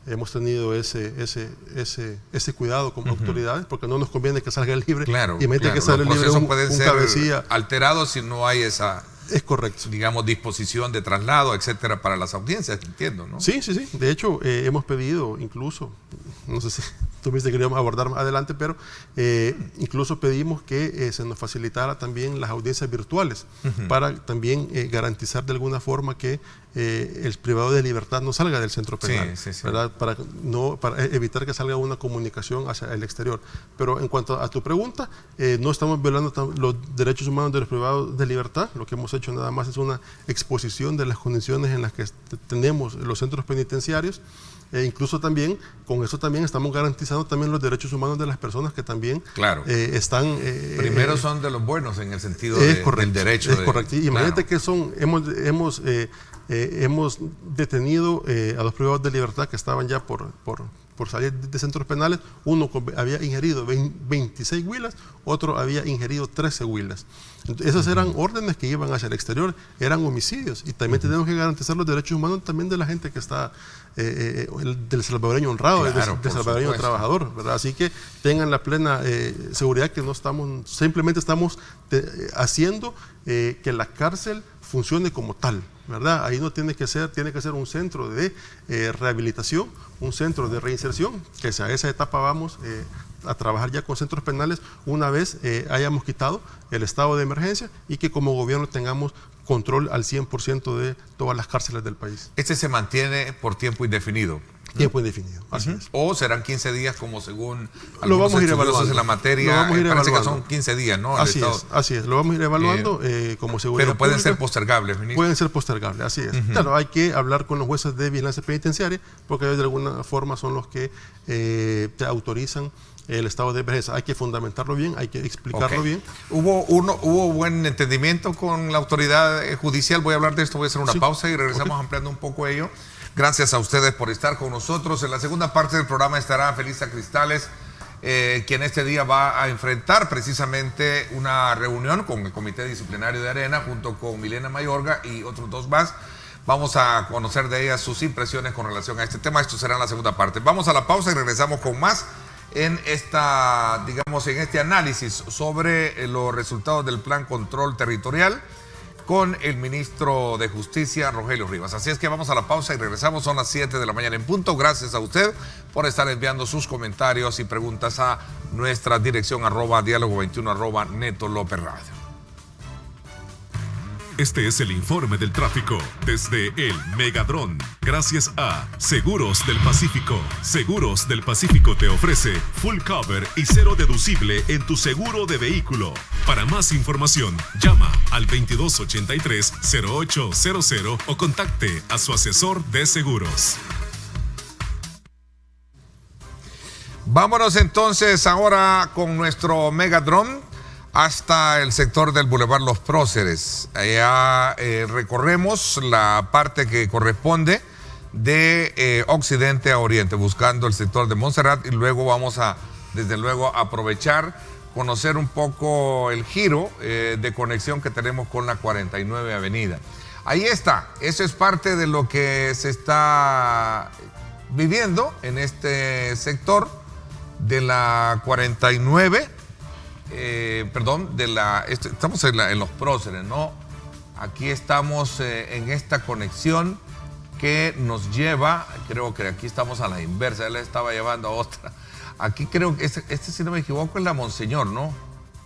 Hemos tenido ese cuidado como autoridades, porque no nos conviene que salga libre. Claro, y que sale los procesos libre pueden ser cabecilla alterados si no hay esa... Es correcto. Digamos, disposición de traslado, etcétera, para las audiencias, entiendo, ¿no? Sí. De hecho, hemos pedido incluso, no sé si tuviste que abordar más adelante, pero incluso pedimos que se nos facilitara también las audiencias virtuales para también garantizar de alguna forma que el privado de libertad no salga del centro penal, ¿verdad? Para evitar que salga una comunicación hacia el exterior. Pero en cuanto a tu pregunta, no estamos violando los derechos humanos de los privados de libertad. Lo que hemos hecho nada más es una exposición de las condiciones en las que tenemos los centros penitenciarios. Incluso también, con eso también estamos garantizando también los derechos humanos de las personas que también están... Primero son de los buenos en el sentido del derecho. Es correcto. Imagínate que hemos detenido a los privados de libertad que estaban ya por salir de centros penales. Uno había ingerido 26 huilas, otro había ingerido 13 huilas. Esas eran órdenes que iban hacia el exterior, eran homicidios. Y también tenemos que garantizar los derechos humanos también de la gente que está, del salvadoreño honrado, del salvadoreño trabajador, ¿verdad? Así que tengan la plena seguridad que no estamos, simplemente estamos haciendo que la cárcel funcione como tal, ¿verdad? Ahí no tiene que ser un centro de rehabilitación, un centro de reinserción, que a esa etapa vamos a trabajar ya con centros penales una vez hayamos quitado el estado de emergencia y que como gobierno tengamos control al 100% de todas las cárceles del país. Este se mantiene por tiempo indefinido. Tiempo indefinido, así es. O serán 15 días como según lo vamos a ir evaluando en la materia. Parece que son 15 días, ¿no? Así es, lo vamos a ir evaluando como seguridad Pero pueden pública. ser postergables, ministro. Pueden ser postergables, así es. Claro, hay que hablar con los jueces de vigilancia penitenciaria porque ellos de alguna forma son los que te autorizan el estado de emergencia. Hay que fundamentarlo bien, hay que explicarlo bien. ¿Hubo buen entendimiento con la autoridad judicial? Voy a hablar de esto, voy a hacer una pausa y regresamos ampliando un poco ello. Gracias a ustedes por estar con nosotros. En la segunda parte del programa estará Felisa Cristales, quien este día va a enfrentar precisamente una reunión con el Comité Disciplinario de Arena junto con Milena Mayorga y otros dos más. Vamos a conocer de ella sus impresiones con relación a este tema. Esto será en la segunda parte. Vamos a la pausa y regresamos con más en este análisis sobre los resultados del Plan Control Territorial con el ministro de Justicia, Rogelio Rivas. Así es que vamos a la pausa y regresamos. Son las 7 de la mañana en punto. Gracias a usted por estar enviando sus comentarios y preguntas a nuestra dirección @diálogo21 @Neto López Radio. Este es el informe del tráfico desde el Megadrón. Gracias a Seguros del Pacífico. Seguros del Pacífico te ofrece full cover y cero deducible en tu seguro de vehículo. Para más información, llama al 2283-0800 o contacte a su asesor de seguros. Vámonos entonces ahora con nuestro Megadrón hasta el sector del Boulevard Los Próceres. Allá recorremos la parte que corresponde de occidente a oriente, buscando el sector de Montserrat, y luego vamos a, desde luego, aprovechar, conocer un poco el giro de conexión que tenemos con la 49 Avenida. Ahí está, eso es parte de lo que se está viviendo en este sector de la 49. Estamos en Los Próceres, ¿no? Aquí estamos en esta conexión que nos lleva, creo que aquí estamos a la inversa, él estaba llevando a otra. Aquí creo que si no me equivoco, es la Monseñor, ¿no?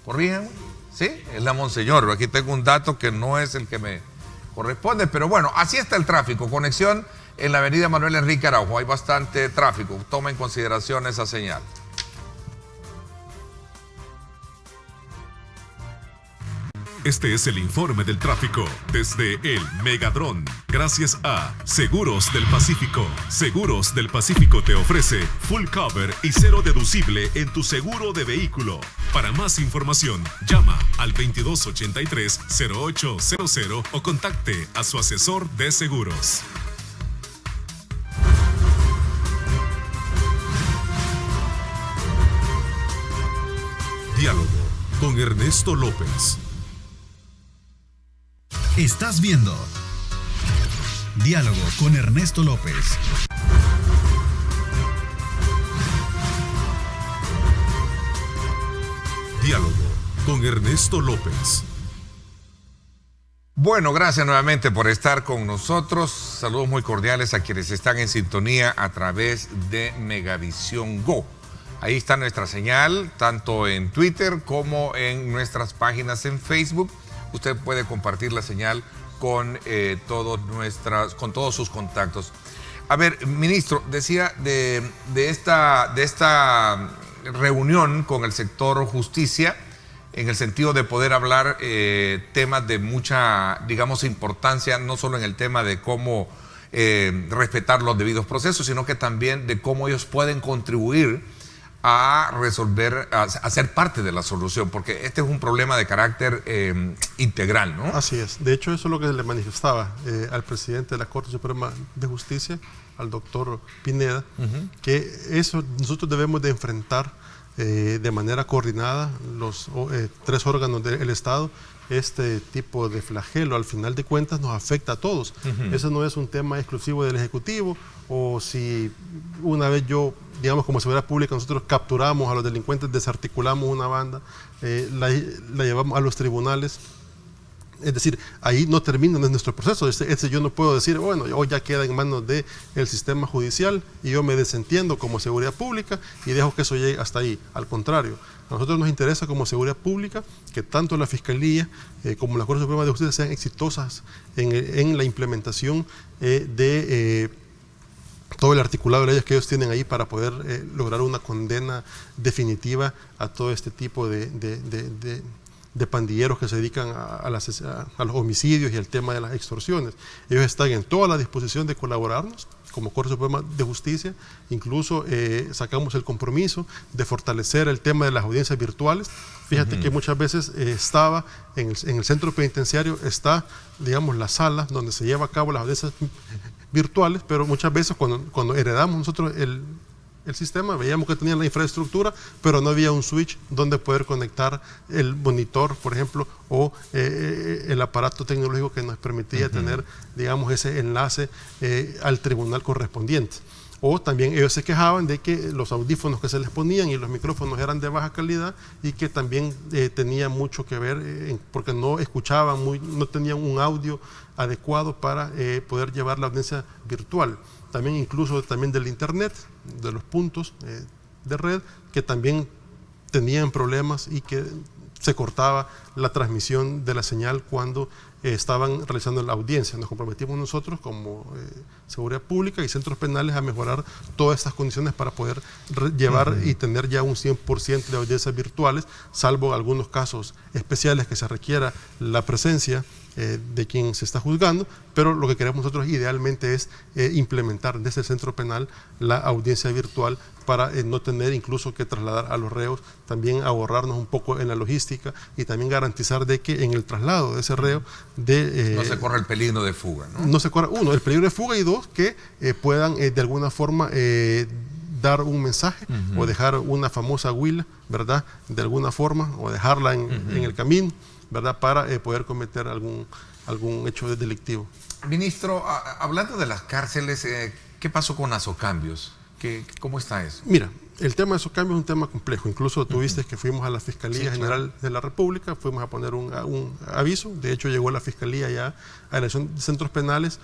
¿Corríganme? Sí, es la Monseñor. Aquí tengo un dato que no es el que me corresponde, pero bueno, así está el tráfico. Conexión en la avenida Manuel Enrique Araujo. Hay bastante tráfico. Toma en consideración esa señal. Este es el informe del tráfico desde el Megadrón. Gracias a Seguros del Pacífico. Seguros del Pacífico te ofrece full cover y cero deducible en tu seguro de vehículo. Para más información, llama al 2283-0800 o contacte a su asesor de seguros. Diálogo con Ernesto López. Estás viendo Diálogo con Ernesto López. Diálogo con Ernesto López. Bueno, gracias nuevamente por estar con nosotros. Saludos muy cordiales a quienes están en sintonía a través de Megavisión Go. Ahí está nuestra señal, tanto en Twitter como en nuestras páginas en Facebook. Usted puede compartir la señal con todos sus contactos. A ver, ministro, decía de esta reunión con el sector justicia, en el sentido de poder hablar temas de mucha, digamos, importancia, no solo en el tema de cómo respetar los debidos procesos, sino que también de cómo ellos pueden contribuir a resolver, a ser parte de la solución, porque este es un problema de carácter integral, ¿no? Así es. De hecho, eso es lo que le manifestaba al presidente de la Corte Suprema de Justicia, al doctor Pineda, que eso nosotros debemos de enfrentar de manera coordinada los tres órganos del Estado. Este tipo de flagelo, al final de cuentas, nos afecta a todos. Eso no es un tema exclusivo del Ejecutivo, o si una vez digamos, como seguridad pública, nosotros capturamos a los delincuentes, desarticulamos una banda, la llevamos a los tribunales, Es decir, ahí no termina nuestro proceso. Yo no puedo decir, bueno, hoy ya queda en manos del sistema judicial y yo me desentiendo como seguridad pública y dejo que eso llegue hasta ahí. Al contrario, a nosotros nos interesa como seguridad pública que tanto la Fiscalía como la Corte Suprema de Justicia sean exitosas en la implementación de todo el articulado de leyes que ellos tienen ahí para poder lograr una condena definitiva a todo este tipo de pandilleros que se dedican a los homicidios y al tema de las extorsiones. Ellos están en toda la disposición de colaborarnos como Corte Suprema de Justicia. Incluso sacamos el compromiso de fortalecer el tema de las audiencias virtuales. Fíjate que muchas veces estaba en el centro penitenciario, está, digamos, la sala donde se lleva a cabo las audiencias virtuales, pero muchas veces cuando heredamos nosotros el sistema, veíamos que tenían la infraestructura, pero no había un switch donde poder conectar el monitor, por ejemplo, o el aparato tecnológico que nos permitía tener, digamos, ese enlace al tribunal correspondiente. O también ellos se quejaban de que los audífonos que se les ponían y los micrófonos eran de baja calidad y que también tenía mucho que ver porque no escuchaban, no tenían un audio adecuado para poder llevar la audiencia virtual. También incluso del internet, de los puntos de red, que también tenían problemas y que se cortaba la transmisión de la señal cuando estaban realizando la audiencia. Nos comprometimos nosotros como seguridad pública y centros penales a mejorar todas estas condiciones para poder llevar y tener ya un 100% de audiencias virtuales, salvo algunos casos especiales que se requiera la presencia de quien se está juzgando, pero lo que queremos nosotros idealmente es implementar desde el centro penal la audiencia virtual para no tener incluso que trasladar a los reos, también ahorrarnos un poco en la logística y también garantizar de que en el traslado de ese reo no se corre el peligro de fuga, ¿no? No se corre, uno, el peligro de fuga, y dos, que puedan de alguna forma dar un mensaje o dejar una famosa huila, ¿verdad? De alguna forma, o dejarla en el camino, ¿verdad? Para poder cometer algún hecho delictivo. Ministro, hablando de las cárceles, ¿qué pasó con Azocambios? ¿Cómo está eso? Mira, el tema de Azocambios es un tema complejo. Incluso tú viste que fuimos a la Fiscalía General de la República, fuimos a poner un aviso. De hecho, llegó la Fiscalía ya a la Dirección de Centros Penales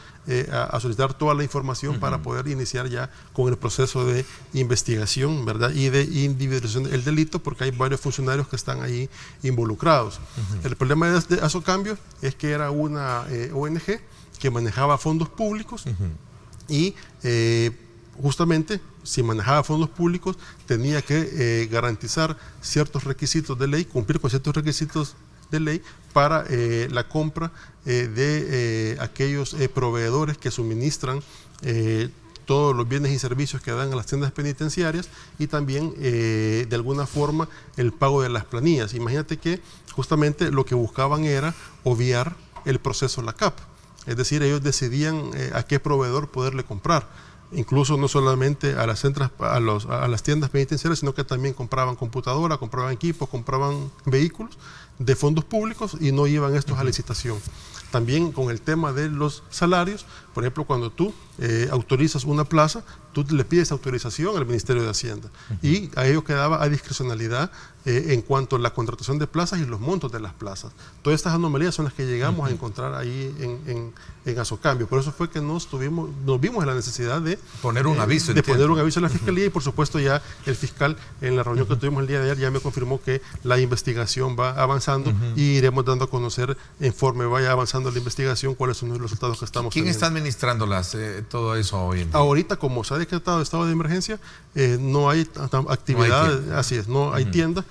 a solicitar toda la información para poder iniciar ya con el proceso de investigación, ¿verdad? Y de individualización del delito, porque hay varios funcionarios que están ahí involucrados. El problema de Azocambios es que era una ONG que manejaba fondos públicos y justamente, si manejaba fondos públicos, tenía que garantizar ciertos requisitos de ley, cumplir con ciertos requisitos de ley para la compra de aquellos proveedores que suministran todos los bienes y servicios que dan a las tiendas penitenciarias y también, de alguna forma, el pago de las planillas. Imagínate que justamente lo que buscaban era obviar el proceso LACAP. Es decir, ellos decidían a qué proveedor poderle comprar. Incluso no solamente a las tiendas penitenciarias, sino que también compraban computadoras, compraban equipos, compraban vehículos de fondos públicos y no iban estos a licitación. También con el tema de los salarios, por ejemplo, cuando tú autorizas una plaza, tú le pides autorización al Ministerio de Hacienda y a ello quedaba a discrecionalidad en cuanto a la contratación de plazas y los montos de las plazas. Todas estas anomalías son las que llegamos a encontrar ahí en Azocambio. Por eso fue que nos vimos en la necesidad de poner un aviso. Poner un aviso a la Fiscalía y por supuesto ya el fiscal en la reunión que tuvimos el día de ayer ya me confirmó que la investigación va avanzando y iremos dando a conocer, conforme vaya avanzando la investigación, cuáles son los resultados que estamos teniendo. ¿Quién está administrando todo eso hoy en día? Ahorita, como se ha decretado estado de emergencia, no hay actividad, no hay así es, no hay tienda.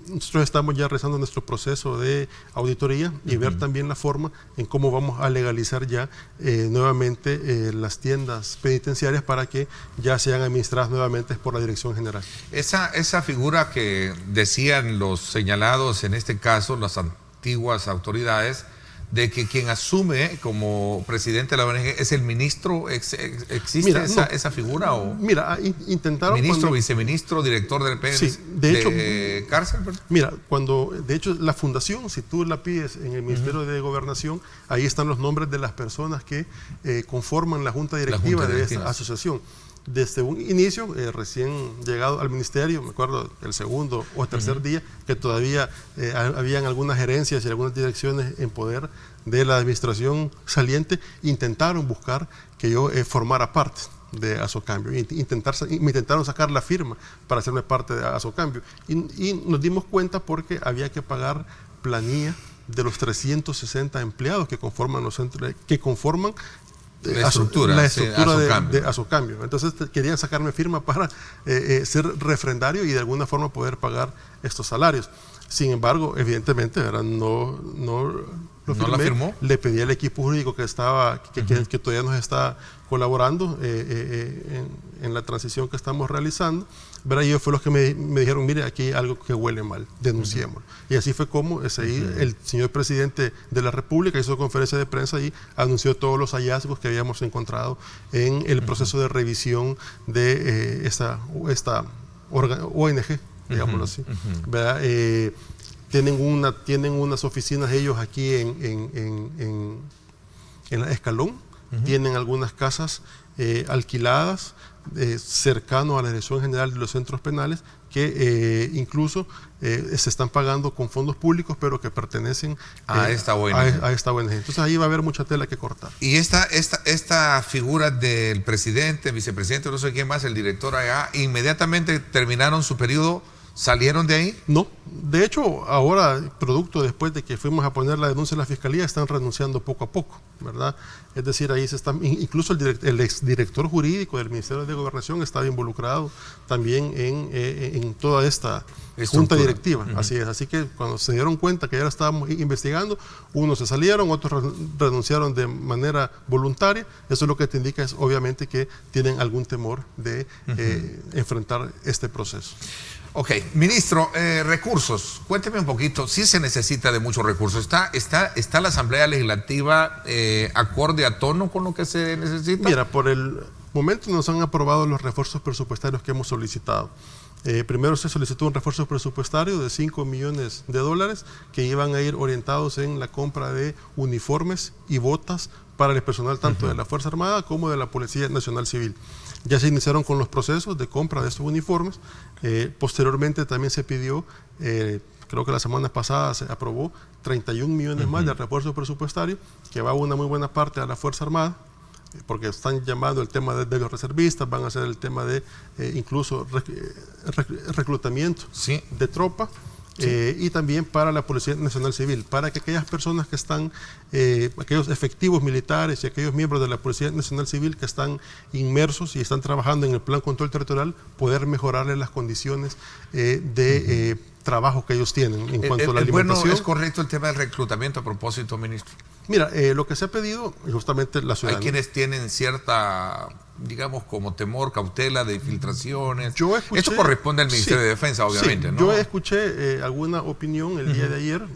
Nosotros estamos ya realizando nuestro proceso de auditoría y ver también la forma en cómo vamos a legalizar ya nuevamente las tiendas penitenciarias para que ya sean administradas nuevamente por la Dirección General. Esa figura que decían los señalados, en este caso las antiguas autoridades, de que quien asume como presidente de la ONG es el ministro, ¿existe esa figura? ¿O? Mira, intentaron... Ministro, viceministro, director de PN, sí, de hecho, cárcel, ¿verdad? Mira, de hecho, la fundación, si tú la pides en el Ministerio de Gobernación, ahí están los nombres de las personas que conforman la junta directiva de esta asociación. desde un inicio, recién llegado al ministerio, me acuerdo el segundo o tercer día, que todavía habían algunas gerencias y algunas direcciones en poder de la administración saliente, intentaron buscar que yo formara parte de Asocambio. Me intentaron sacar la firma para hacerme parte de Asocambio. Y nos dimos cuenta porque había que pagar planilla de los 360 empleados que conforman los centros, que conforman la estructura de Asocambio. Entonces querían sacarme firma para ser refrendario y de alguna forma poder pagar estos salarios. Sin embargo, evidentemente, no la firmó. Le pedí al equipo jurídico que todavía nos está colaborando en la transición que estamos realizando, ¿verdad? Y ellos fueron los que me dijeron, mire, aquí hay algo que huele mal, denunciémoslo. Y así fue como el señor presidente de la República hizo conferencia de prensa y anunció todos los hallazgos que habíamos encontrado en el proceso de revisión de esta ONG, digámoslo así, ¿verdad? Tienen unas oficinas ellos aquí en la Escalón, tienen algunas casas alquiladas cercano a la Dirección General de los Centros Penales que incluso se están pagando con fondos públicos, pero que pertenecen a esta ONG. A esta ONG. Entonces ahí va a haber mucha tela que cortar. Y esta figura del presidente, vicepresidente, no sé quién más, el director allá, inmediatamente terminaron su periodo. ¿Salieron de ahí? No. De hecho, ahora, después de que fuimos a poner la denuncia en la Fiscalía, están renunciando poco a poco, ¿verdad? Es decir, ahí se están, incluso el exdirector jurídico del Ministerio de Gobernación estaba involucrado también en toda esta junta directiva. Así es. Así que cuando se dieron cuenta que ya estábamos investigando, unos se salieron, otros renunciaron de manera voluntaria. Eso lo que te indica es, obviamente, que tienen algún temor de enfrentar este proceso. Ok, ministro, recursos, cuénteme un poquito, sí se necesita de muchos recursos, ¿está la Asamblea Legislativa acorde a tono con lo que se necesita? Mira, por el momento nos han aprobado los refuerzos presupuestarios que hemos solicitado. Primero se solicitó un refuerzo presupuestario de $5 millones que iban a ir orientados en la compra de uniformes y botas para el personal tanto de la Fuerza Armada como de la Policía Nacional Civil. Ya se iniciaron con los procesos de compra de estos uniformes. Posteriormente también se pidió, creo que la semana pasada se aprobó 31 millones más de refuerzo presupuestario, que va una muy buena parte a la Fuerza Armada, porque están llamando el tema de los reservistas, van a hacer el tema de incluso reclutamiento de tropa. Y también para la Policía Nacional Civil, para que aquellas personas que están, aquellos efectivos militares y aquellos miembros de la Policía Nacional Civil que están inmersos y están trabajando en el Plan Control Territorial, poder mejorarles las condiciones de trabajo que ellos tienen en cuanto a la alimentación. Bueno, ¿es correcto el tema del reclutamiento a propósito, ministro? Mira, lo que se ha pedido, justamente la ciudadanía. Hay quienes tienen cierta, digamos, como temor, cautela de infiltraciones. Esto corresponde al Ministerio de Defensa, obviamente, ¿no? Yo escuché alguna opinión el día de ayer,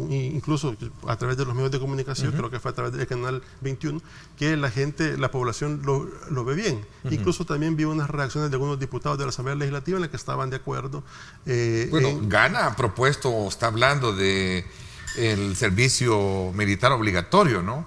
incluso a través de los medios de comunicación, creo que fue a través del Canal 21, que la población lo ve bien. Incluso también vi unas reacciones de algunos diputados de la Asamblea Legislativa en las que estaban de acuerdo. Gana ha propuesto, está hablando de el servicio militar obligatorio, ¿no?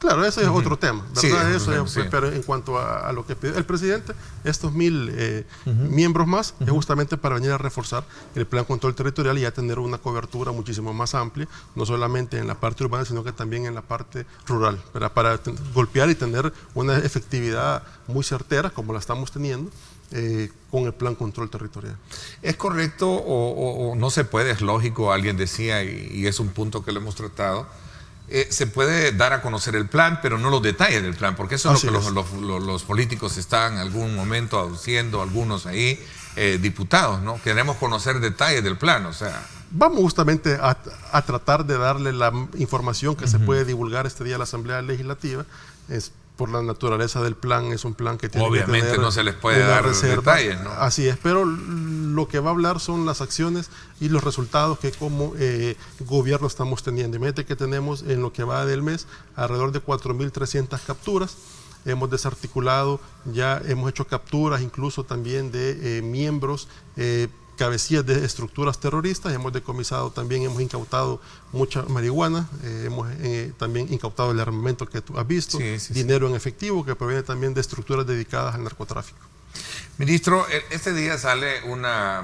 Claro, ese es otro tema, ¿verdad? Sí, pero en cuanto a lo que pidió el presidente, estos 1,000 miembros más, es justamente para venir a reforzar el Plan Control Territorial y ya tener una cobertura muchísimo más amplia, no solamente en la parte urbana, sino que también en la parte rural, ¿verdad? Para golpear y tener una efectividad muy certera, como la estamos teniendo, con el Plan Control Territorial. ¿Es correcto o no se puede? Es lógico, alguien decía, y es un punto que lo hemos tratado, se puede dar a conocer el plan, pero no los detalles del plan, porque eso es lo que los políticos están en algún momento aduciendo, algunos ahí, diputados, ¿no? Queremos conocer detalles del plan, o sea... Vamos justamente a tratar de darle la información que se puede divulgar este día a la Asamblea Legislativa. Por la naturaleza del plan, es un plan que tiene obviamente que tener no se les puede dar detalles, ¿no? Así es, pero lo que va a hablar son las acciones y los resultados que como gobierno estamos teniendo. Imagínate que tenemos en lo que va del mes alrededor de 4.300 capturas. Hemos desarticulado, ya hemos hecho capturas incluso también de miembros cabecillas de estructuras terroristas. Hemos decomisado también, hemos incautado mucha marihuana, hemos también incautado el armamento que tú has visto, dinero en efectivo que proviene también de estructuras dedicadas al narcotráfico. Ministro, este día sale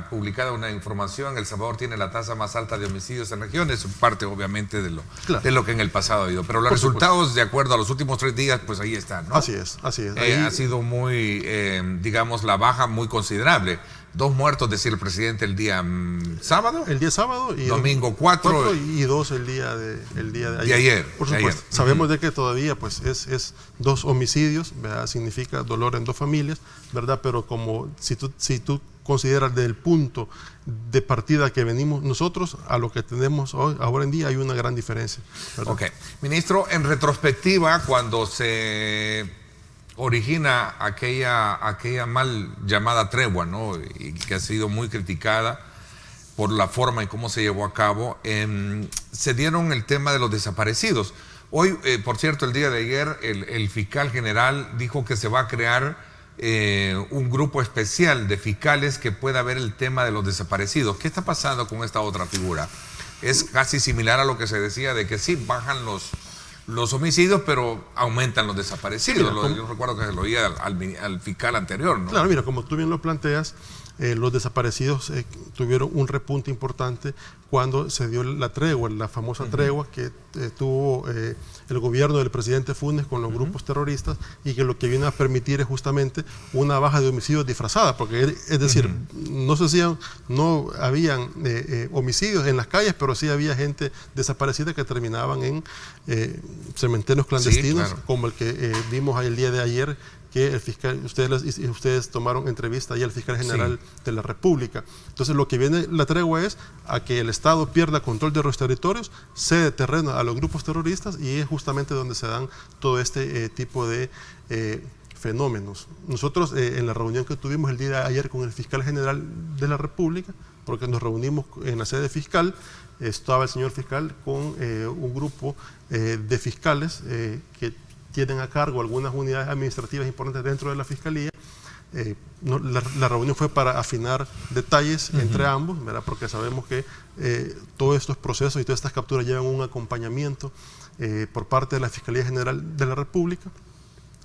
publicada una información. El Salvador tiene la tasa más alta de homicidios en región. Es parte, obviamente, de lo que en el pasado ha habido. Pero los resultados, de acuerdo a los últimos 3 días, pues ahí están, ¿no? Así es. Ha sido muy, digamos, la baja muy considerable. 2 muertos, decía el presidente, el día sábado. El día sábado. Y domingo 4. Y 2 el día de ayer. De ayer. Por supuesto. Sabemos de que todavía pues es 2 homicidios, ¿verdad? Significa dolor en 2 familias, ¿verdad? Pero como si tú consideras desde el punto de partida que venimos nosotros a lo que tenemos hoy, ahora en día, hay una gran diferencia, ¿verdad? Ok. Ministro, en retrospectiva, cuando se origina aquella mal llamada tregua, ¿no? Y que ha sido muy criticada por la forma en cómo se llevó a cabo, se dieron el tema de los desaparecidos. Hoy, por cierto, el día de ayer, el fiscal general dijo que se va a crear un grupo especial de fiscales que pueda ver el tema de los desaparecidos. ¿Qué está pasando con esta otra figura? Es casi similar a lo que se decía de que sí, bajan los homicidios, pero aumentan los desaparecidos. Mira, yo recuerdo que se lo oía al fiscal anterior, ¿no? Claro, mira, como tú bien lo planteas, los desaparecidos tuvieron un repunte importante cuando se dio la tregua, la famosa tregua que tuvo el gobierno del presidente Funes con los grupos terroristas, y que lo que viene a permitir es justamente una baja de homicidios disfrazada, porque es decir, no habían homicidios en las calles, pero sí había gente desaparecida que terminaban en cementerios clandestinos, como el que vimos el día de ayer, que el fiscal, ustedes tomaron entrevista ahí al fiscal general de la República. Entonces lo que viene la tregua es a que el Estado pierda control de los territorios, cede terreno a los grupos terroristas, y es justamente donde se dan todo este tipo de fenómenos. Nosotros en la reunión que tuvimos el día de ayer con el fiscal general de la República, porque nos reunimos en la sede fiscal, estaba el señor fiscal con un grupo de fiscales que tienen a cargo algunas unidades administrativas importantes dentro de la Fiscalía. La reunión fue para afinar detalles entre ambos, ¿verdad? Porque sabemos que todos estos procesos y todas estas capturas llevan un acompañamiento por parte de la Fiscalía General de la República,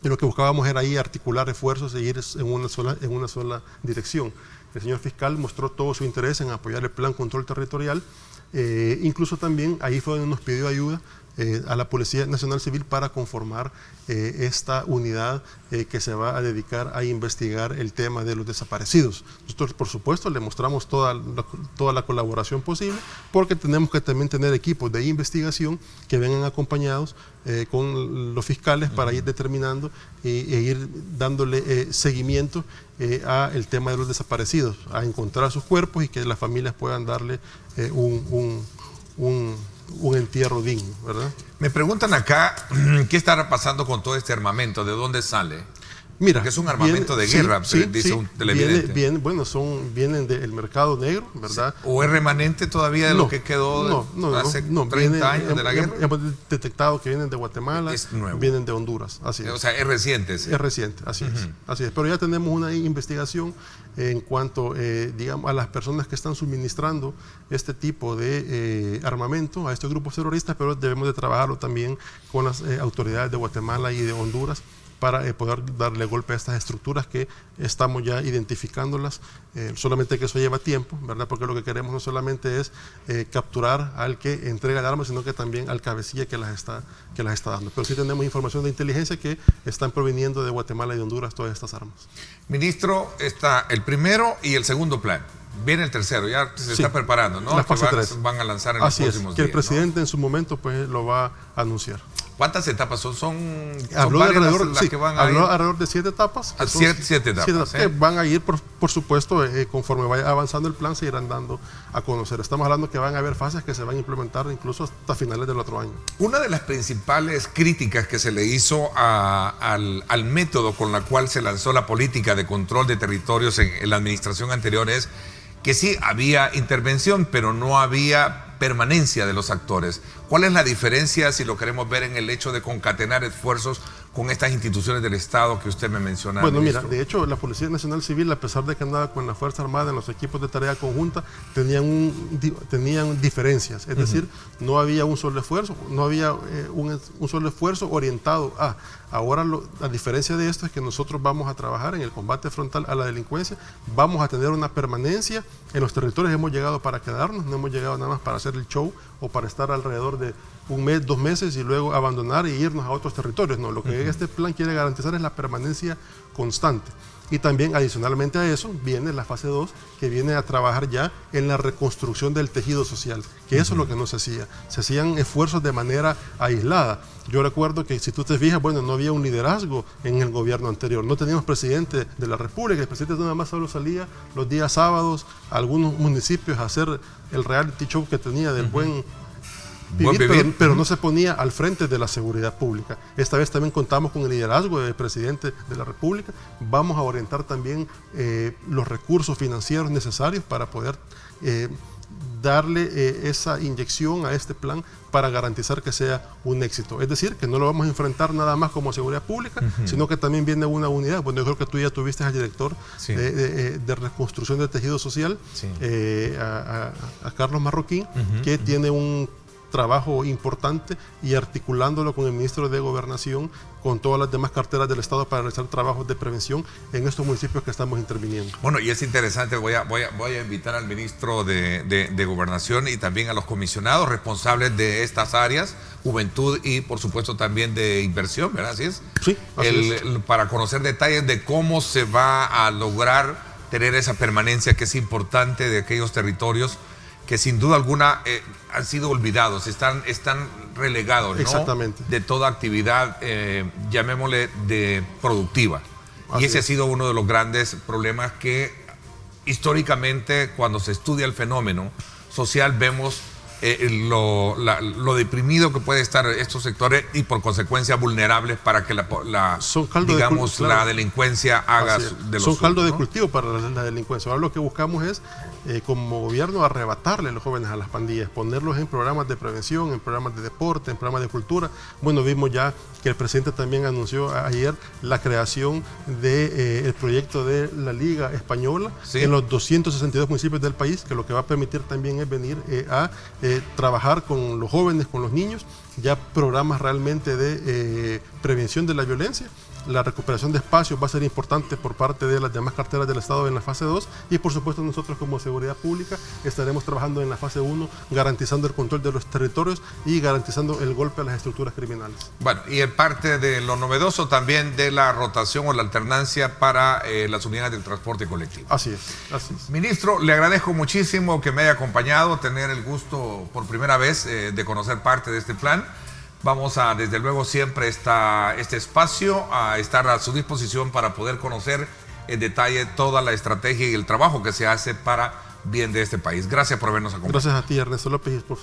y lo que buscábamos era ahí articular esfuerzos e ir en una sola dirección. El señor fiscal mostró todo su interés en apoyar el Plan Control Territorial, incluso también ahí fue donde nos pidió ayuda a la Policía Nacional Civil para conformar esta unidad que se va a dedicar a investigar el tema de los desaparecidos. Nosotros, por supuesto, le mostramos toda la colaboración posible, porque tenemos que también tener equipos de investigación que vengan acompañados con los fiscales para ir determinando e ir dándole seguimiento al tema de los desaparecidos, a encontrar sus cuerpos y que las familias puedan darle un entierro digno, ¿verdad? Me preguntan acá, ¿qué estará pasando con todo este armamento? ¿De dónde sale? Mira, porque es un armamento de guerra, dice un televidente. Vienen del mercado negro, ¿verdad? ¿O es remanente todavía de lo que quedó hace 30 años de la guerra? Hemos detectado que vienen de Guatemala, vienen de Honduras, así es. O sea, es reciente. Es reciente, así es. Pero ya tenemos una investigación en cuanto, digamos, a las personas que están suministrando este tipo de armamento a estos grupos terroristas, pero debemos de trabajarlo también con las autoridades de Guatemala y de Honduras, para poder darle golpe a estas estructuras que estamos ya identificándolas, solamente que eso lleva tiempo, ¿verdad? Porque lo que queremos no solamente es capturar al que entrega el arma, sino que también al cabecilla que las está dando. Pero sí tenemos información de inteligencia que están proviniendo de Guatemala y de Honduras todas estas armas. Ministro, está el primero y el segundo plan. Viene el tercero, ya se está preparando, ¿no? La fase 3. Van a lanzar en los próximos días. Que el presidente en su momento pues lo va a anunciar. ¿Cuántas etapas son? Habló Habló alrededor de 7 etapas. Siete etapas. Que van a ir, por supuesto, conforme vaya avanzando el plan, se irán dando a conocer. Estamos hablando que van a haber fases que se van a implementar incluso hasta finales del otro año. Una de las principales críticas que se le hizo al método con la cual se lanzó la política de control de territorios en la administración anterior es que sí había intervención, pero no había permanencia de los actores. ¿Cuál es la diferencia, si lo queremos ver, en el hecho de concatenar esfuerzos con estas instituciones del Estado que usted me menciona? Bueno, ministro? mira, de hecho, la Policía Nacional Civil, a pesar de que andaba con la Fuerza Armada en los equipos de tarea conjunta, tenían diferencias. Es decir, no había un solo esfuerzo, no había un solo esfuerzo orientado a... Ahora, la diferencia de esto es que nosotros vamos a trabajar en el combate frontal a la delincuencia, vamos a tener una permanencia en los territorios, hemos llegado para quedarnos, no hemos llegado nada más para hacer el show o para estar alrededor de un mes, 2 meses y luego abandonar e irnos a otros territorios. No, lo que este plan quiere garantizar es la permanencia constante. Y también adicionalmente a eso viene la fase 2, que viene a trabajar ya en la reconstrucción del tejido social, que eso es lo que no se hacía. Se hacían esfuerzos de manera aislada. Yo recuerdo que si tú te fijas, bueno, no había un liderazgo en el gobierno anterior, no teníamos presidente de la República, el presidente nada más solo salía los días sábados a algunos municipios a hacer el reality show que tenía del buen vivir. Pero no se ponía al frente de la seguridad pública. Esta vez también contamos con el liderazgo del presidente de la República. Vamos a orientar también los recursos financieros necesarios para poder darle esa inyección a este plan para garantizar que sea un éxito. Es decir, que no lo vamos a enfrentar nada más como seguridad pública, sino que también viene una unidad. Bueno, yo creo que tú ya tuviste al director de reconstrucción del tejido social, a Carlos Marroquín, que tiene un trabajo importante y articulándolo con el ministro de Gobernación, con todas las demás carteras del Estado para realizar trabajos de prevención en estos municipios que estamos interviniendo. Bueno, y es interesante, voy a invitar al ministro de Gobernación y también a los comisionados responsables de estas áreas, juventud y por supuesto también de inversión, ¿verdad? ¿Así es? Sí, así es. Para conocer detalles de cómo se va a lograr tener esa permanencia que es importante de aquellos territorios que sin duda alguna han sido olvidados, están relegados, ¿no? Exactamente. De toda actividad, llamémosle, de productiva. Así y ese es. ha sido uno de los grandes problemas que históricamente, cuando se estudia el fenómeno social, vemos lo deprimido que puede estar estos sectores y por consecuencia vulnerables para que la delincuencia haga de los Son caldo de ¿no? cultivo para la delincuencia. Ahora lo que buscamos es, como gobierno, arrebatarle a los jóvenes a las pandillas, ponerlos en programas de prevención, en programas de deporte, en programas de cultura. Bueno, vimos ya que el presidente también anunció ayer la creación del proyecto de la Liga Española en los 262 municipios del país, que lo que va a permitir también es venir a trabajar con los jóvenes, con los niños, ya programas realmente de prevención de la violencia. La recuperación de espacios va a ser importante por parte de las demás carteras del Estado en la fase 2 y por supuesto nosotros como seguridad pública estaremos trabajando en la fase 1 garantizando el control de los territorios y garantizando el golpe a las estructuras criminales. Bueno, y en parte de lo novedoso también de la rotación o la alternancia para las unidades del transporte colectivo. Así es, así es. Ministro, le agradezco muchísimo que me haya acompañado, tener el gusto por primera vez de conocer parte de este plan. Vamos a, desde luego, siempre este espacio a estar a su disposición para poder conocer en detalle toda la estrategia y el trabajo que se hace para bien de este país. Gracias por habernos acompañado. Gracias a ti, Ernesto López, y por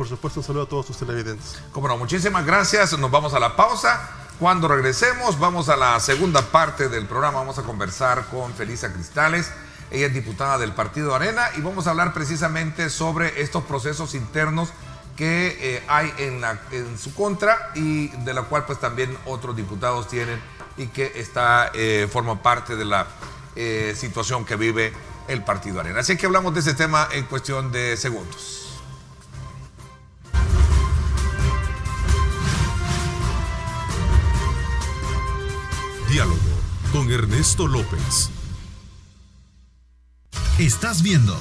supuesto un saludo a todos sus televidentes. Como no, muchísimas gracias. Nos vamos a la pausa. Cuando regresemos, vamos a la segunda parte del programa. Vamos a conversar con Felisa Cristales. Ella es diputada del Partido Arena y vamos a hablar precisamente sobre estos procesos internos que hay en su contra y de la cual pues también otros diputados tienen y que forma parte de la situación que vive el Partido Arena. Así que hablamos de ese tema en cuestión de segundos. Diálogo con Ernesto López. Estás viendo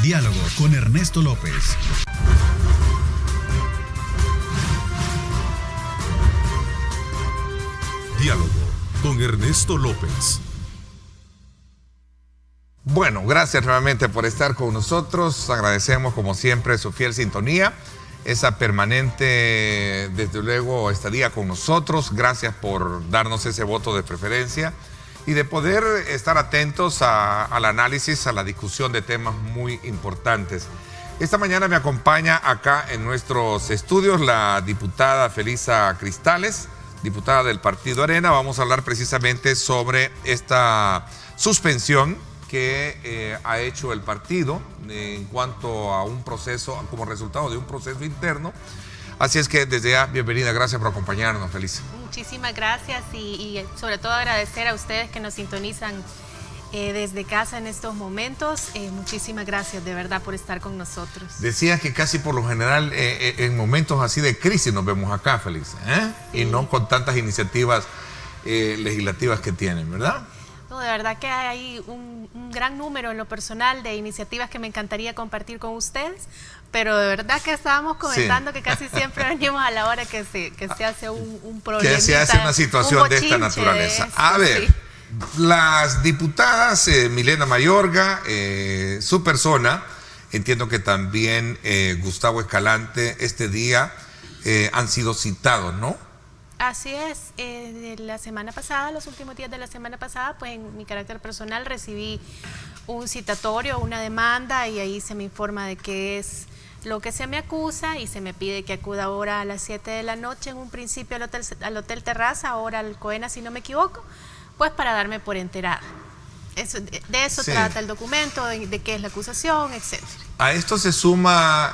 Diálogo con Ernesto López. Diálogo con Ernesto López. Bueno, gracias nuevamente por estar con nosotros. Agradecemos como siempre su fiel sintonía, esa permanente, desde luego, estadía con nosotros. Gracias por darnos ese voto de preferencia y de poder estar atentos al análisis, a la discusión de temas muy importantes. Esta mañana me acompaña acá en nuestros estudios la diputada Felisa Cristales, diputada del Partido Arena. Vamos a hablar precisamente sobre esta suspensión que ha hecho el partido en cuanto a un proceso, como resultado de un proceso interno, Así es que desde ya, bienvenida, gracias por acompañarnos, Felisa. Muchísimas gracias y sobre todo agradecer a ustedes que nos sintonizan desde casa en estos momentos. Muchísimas gracias de verdad por estar con nosotros. Decías que casi por lo general en momentos así de crisis nos vemos acá, Felisa, Sí. y no con tantas iniciativas legislativas que tienen, ¿verdad? No, de verdad que hay un gran número en lo personal de iniciativas que me encantaría compartir con ustedes, pero de verdad que estábamos comentando que casi siempre venimos a la hora que se hace un problema. Que se hace una situación de esta naturaleza. A ver, las diputadas Milena Mayorga, su persona, entiendo que también Gustavo Escalante, este día han sido citados, ¿no? Así es, de la semana pasada, los últimos días de la semana pasada, pues en mi carácter personal recibí un citatorio, una demanda, y ahí se me informa de qué es lo que se me acusa y se me pide que acuda ahora a las 7 de la noche, en un principio al Hotel Terraza, ahora al COENA si no me equivoco, pues para darme por enterada. De eso Sí. trata el documento, de qué es la acusación, etc. A esto se suma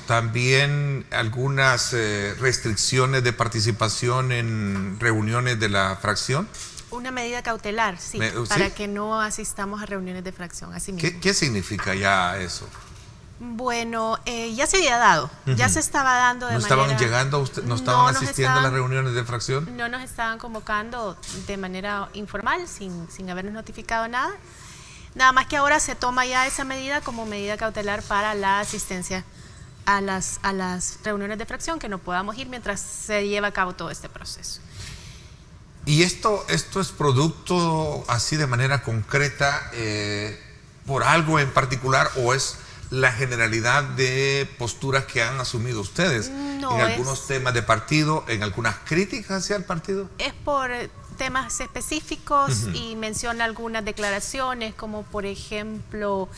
también algunas restricciones de participación en reuniones de la fracción. Una medida cautelar, sí, ¿Sí? para que no asistamos a reuniones de fracción, así mismo. ¿Qué significa ya eso? Bueno, ya se había dado, ya se estaba dando de ¿No manera... estaban llegando, no estaban asistiendo a las reuniones de fracción? No nos estaban convocando de manera informal, sin habernos notificado nada. Nada más que ahora se toma ya esa medida como medida cautelar para la asistencia a las reuniones de fracción, que no podamos ir mientras se lleva a cabo todo este proceso. ¿Y esto es producto así de manera concreta por algo en particular o es la generalidad de posturas que han asumido ustedes No, en algunos temas de partido, en algunas críticas hacia el partido? Es por temas específicos y menciona algunas declaraciones, como por ejemplo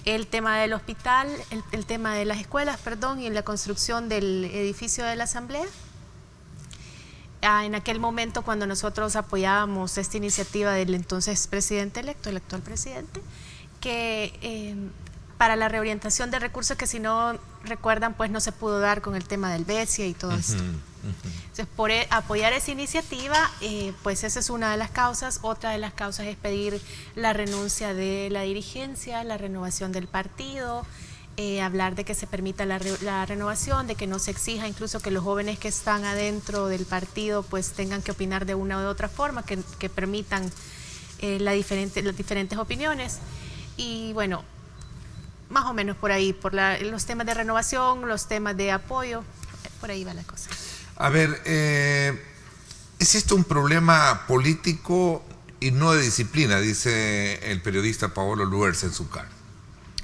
el tema del hospital, el tema de las escuelas, perdón, y la construcción del edificio de la Asamblea. En aquel momento, cuando nosotros apoyábamos esta iniciativa del entonces presidente electo, el actual presidente, que para la reorientación de recursos que, si no recuerdan, pues no se pudo dar con el tema del BESIA y todo esto. Entonces, por apoyar esa iniciativa, pues esa es una de las causas. Otra de las causas es pedir la renuncia de la dirigencia, la renovación del partido, hablar de que se permita la renovación, de que no se exija incluso que los jóvenes que están adentro del partido pues tengan que opinar de una u otra forma, que permitan las diferentes opiniones. Y bueno, más o menos por ahí, por los temas de renovación, los temas de apoyo, por ahí va la cosa. A ver, ¿es esto un problema político y no de disciplina? Dice el periodista Paolo Luers en su carta.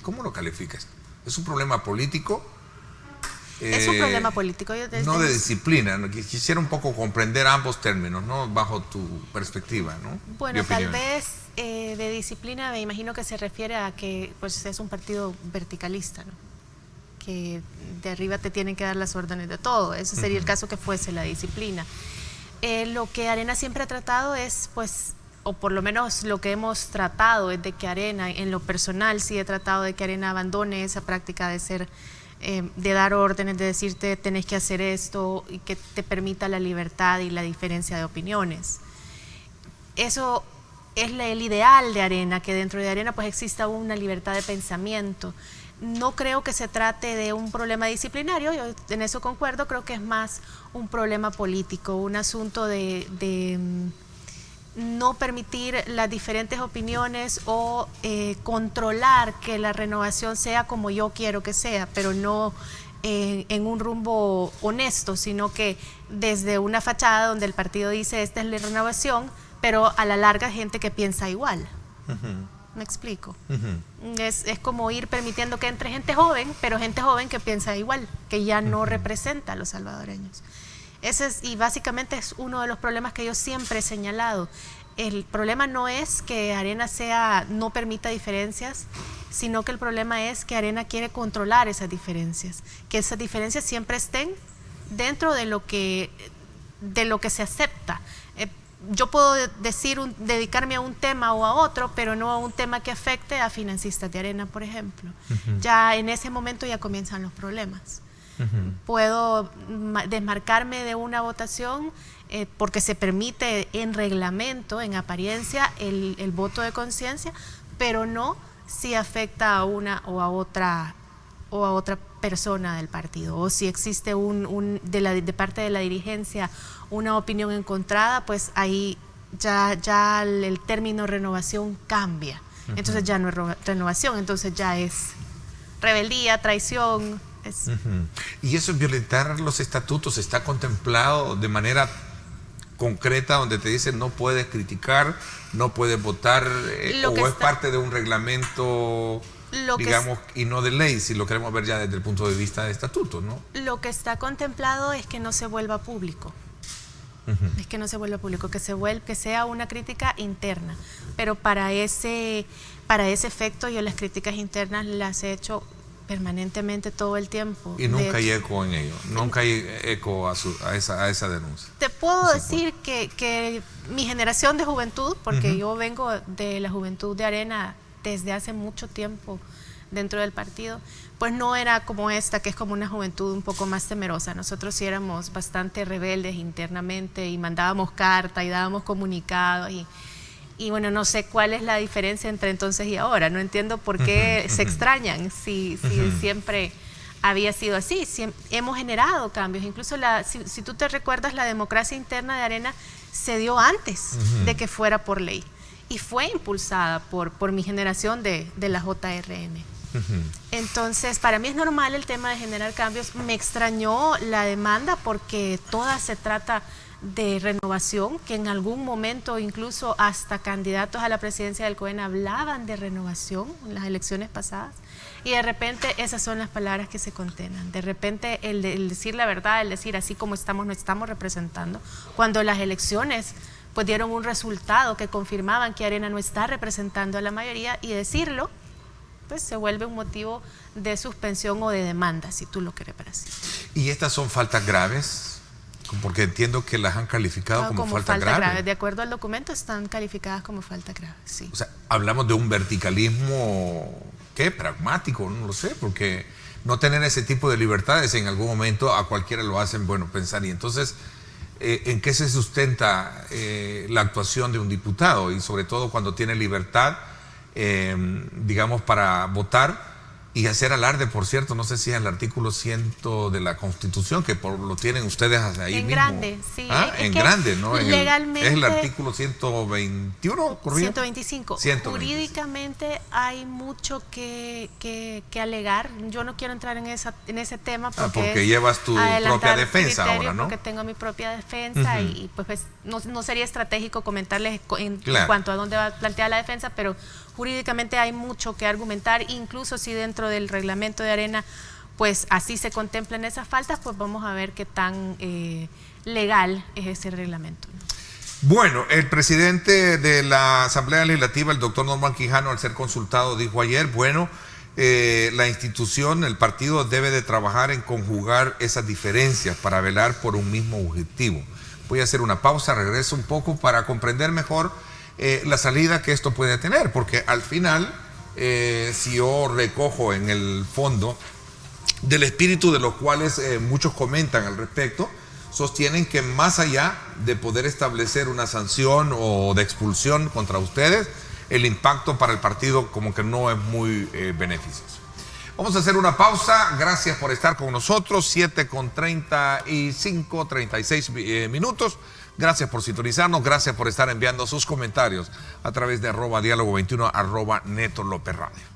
¿Cómo lo calificas? ¿Es un problema político? Es un problema político. No de disciplina. ¿No? Quisiera un poco comprender ambos términos, ¿no? Bajo tu perspectiva, ¿no? Bueno, tal vez de disciplina me imagino que se refiere a que pues es un partido verticalista, ¿no? Que de arriba te tienen que dar las órdenes de todo. Ese sería el caso que fuese la disciplina. Lo que Arena siempre ha tratado es, pues, o por lo menos lo que hemos tratado es de que Arena, en lo personal sí he tratado de que Arena abandone esa práctica de ser, de dar órdenes, de decirte tenés que hacer esto, y que te permita la libertad y la diferencia de opiniones. Eso es el ideal de Arena, que dentro de Arena pues exista una libertad de pensamiento. No creo que se trate de un problema disciplinario, yo en eso concuerdo, creo que es más un problema político, un asunto de no permitir las diferentes opiniones o controlar que la renovación sea como yo quiero que sea, pero no en un rumbo honesto, sino que desde una fachada donde el partido dice esta es la renovación, pero a la larga gente que piensa igual. ¿Me explico? Es como ir permitiendo que entre gente joven, pero gente joven que piensa igual, que ya no representa a los salvadoreños. Y básicamente es uno de los problemas que yo siempre he señalado. El problema no es que Arena no permita diferencias, sino que el problema es que Arena quiere controlar esas diferencias, que esas diferencias siempre estén dentro de lo que se acepta. Yo puedo dedicarme a un tema o a otro, pero no a un tema que afecte a financistas de Arena, por ejemplo. Ya en ese momento ya comienzan los problemas. Puedo desmarcarme de una votación porque se permite en reglamento, en apariencia, el voto de conciencia, pero no si afecta a una o a otra persona del partido, o si existe de parte de la dirigencia una opinión encontrada, pues ahí ya el término renovación cambia. Entonces ya no es renovación, entonces ya es rebeldía, traición. ¿Y eso es violentar los estatutos? ¿Está contemplado de manera concreta donde te dicen no puedes criticar, no puedes votar, o es parte de un reglamento, digamos, y no de ley, si lo queremos ver ya desde el punto de vista de estatuto, ¿no? Lo que está contemplado es que no se vuelva público. Es que no se vuelva público, que sea una crítica interna. Pero para ese efecto yo las críticas internas las he hecho permanentemente todo el tiempo. Y nunca hay eco en ello, nunca hay eco a esa denuncia. Te puedo decir que mi generación de juventud, porque yo vengo de la juventud de Arena desde hace mucho tiempo dentro del partido, pues no era como esta, que es como una juventud un poco más temerosa. Nosotros sí éramos bastante rebeldes internamente y mandábamos carta y dábamos comunicados y bueno, no sé cuál es la diferencia entre entonces y ahora. No entiendo por qué se extrañan si siempre había sido así. Hemos generado cambios. Incluso si tú te recuerdas, la democracia interna de Arena se dio antes de que fuera por ley y fue impulsada por mi generación de la JRN. Entonces, para mí es normal el tema de generar cambios. Me extrañó la demanda porque toda se trata de renovación, que en algún momento incluso hasta candidatos a la presidencia del COEN hablaban de renovación en las elecciones pasadas, y de repente esas son las palabras que se condenan. De repente el decir la verdad, el decir así como estamos, no estamos representando, cuando las elecciones pues dieron un resultado que confirmaban que Arena no está representando a la mayoría, y decirlo pues se vuelve un motivo de suspensión o de demanda, si tú lo quieres ver así. ¿Y estas son faltas graves? Porque entiendo que las han calificado como falta grave. De acuerdo al documento están calificadas como falta grave, sí. O sea, hablamos de un verticalismo, ¿qué? Pragmático, no lo sé, porque no tener ese tipo de libertades en algún momento a cualquiera lo hacen, bueno, pensar. Y entonces, ¿en qué se sustenta la actuación de un diputado? Y sobre todo cuando tiene libertad, digamos, para votar y hacer alarde, por cierto, no sé si es el artículo 100 de la Constitución, que lo tienen ustedes ahí en mismo. Grande, sí. En grande, ¿no? Legalmente. Es el artículo 121, ¿correcto? 125. Jurídicamente hay mucho que alegar. Yo no quiero entrar en ese tema porque llevas tu propia defensa ahora, ¿no? Porque tengo mi propia defensa y pues no sería estratégico comentarles en cuanto a dónde va planteada la defensa, pero jurídicamente hay mucho que argumentar. Incluso si dentro del reglamento de Arena pues así se contemplan esas faltas, pues vamos a ver qué tan legal es ese reglamento, ¿no? Bueno, el presidente de la Asamblea Legislativa, el doctor Norman Quijano, al ser consultado, dijo ayer, bueno, la institución, el partido debe de trabajar en conjugar esas diferencias para velar por un mismo objetivo. Voy a hacer una pausa, regreso un poco para comprender mejor la salida que esto puede tener, porque al final, si yo recojo en el fondo del espíritu de los cuales muchos comentan al respecto, sostienen que más allá de poder establecer una sanción o de expulsión contra ustedes, el impacto para el partido como que no es muy beneficioso. Vamos a hacer una pausa. Gracias por estar con nosotros. 7:36 minutos. Gracias por sintonizarnos. Gracias por estar enviando sus comentarios a través de @diálogo21, @Neto López Radio.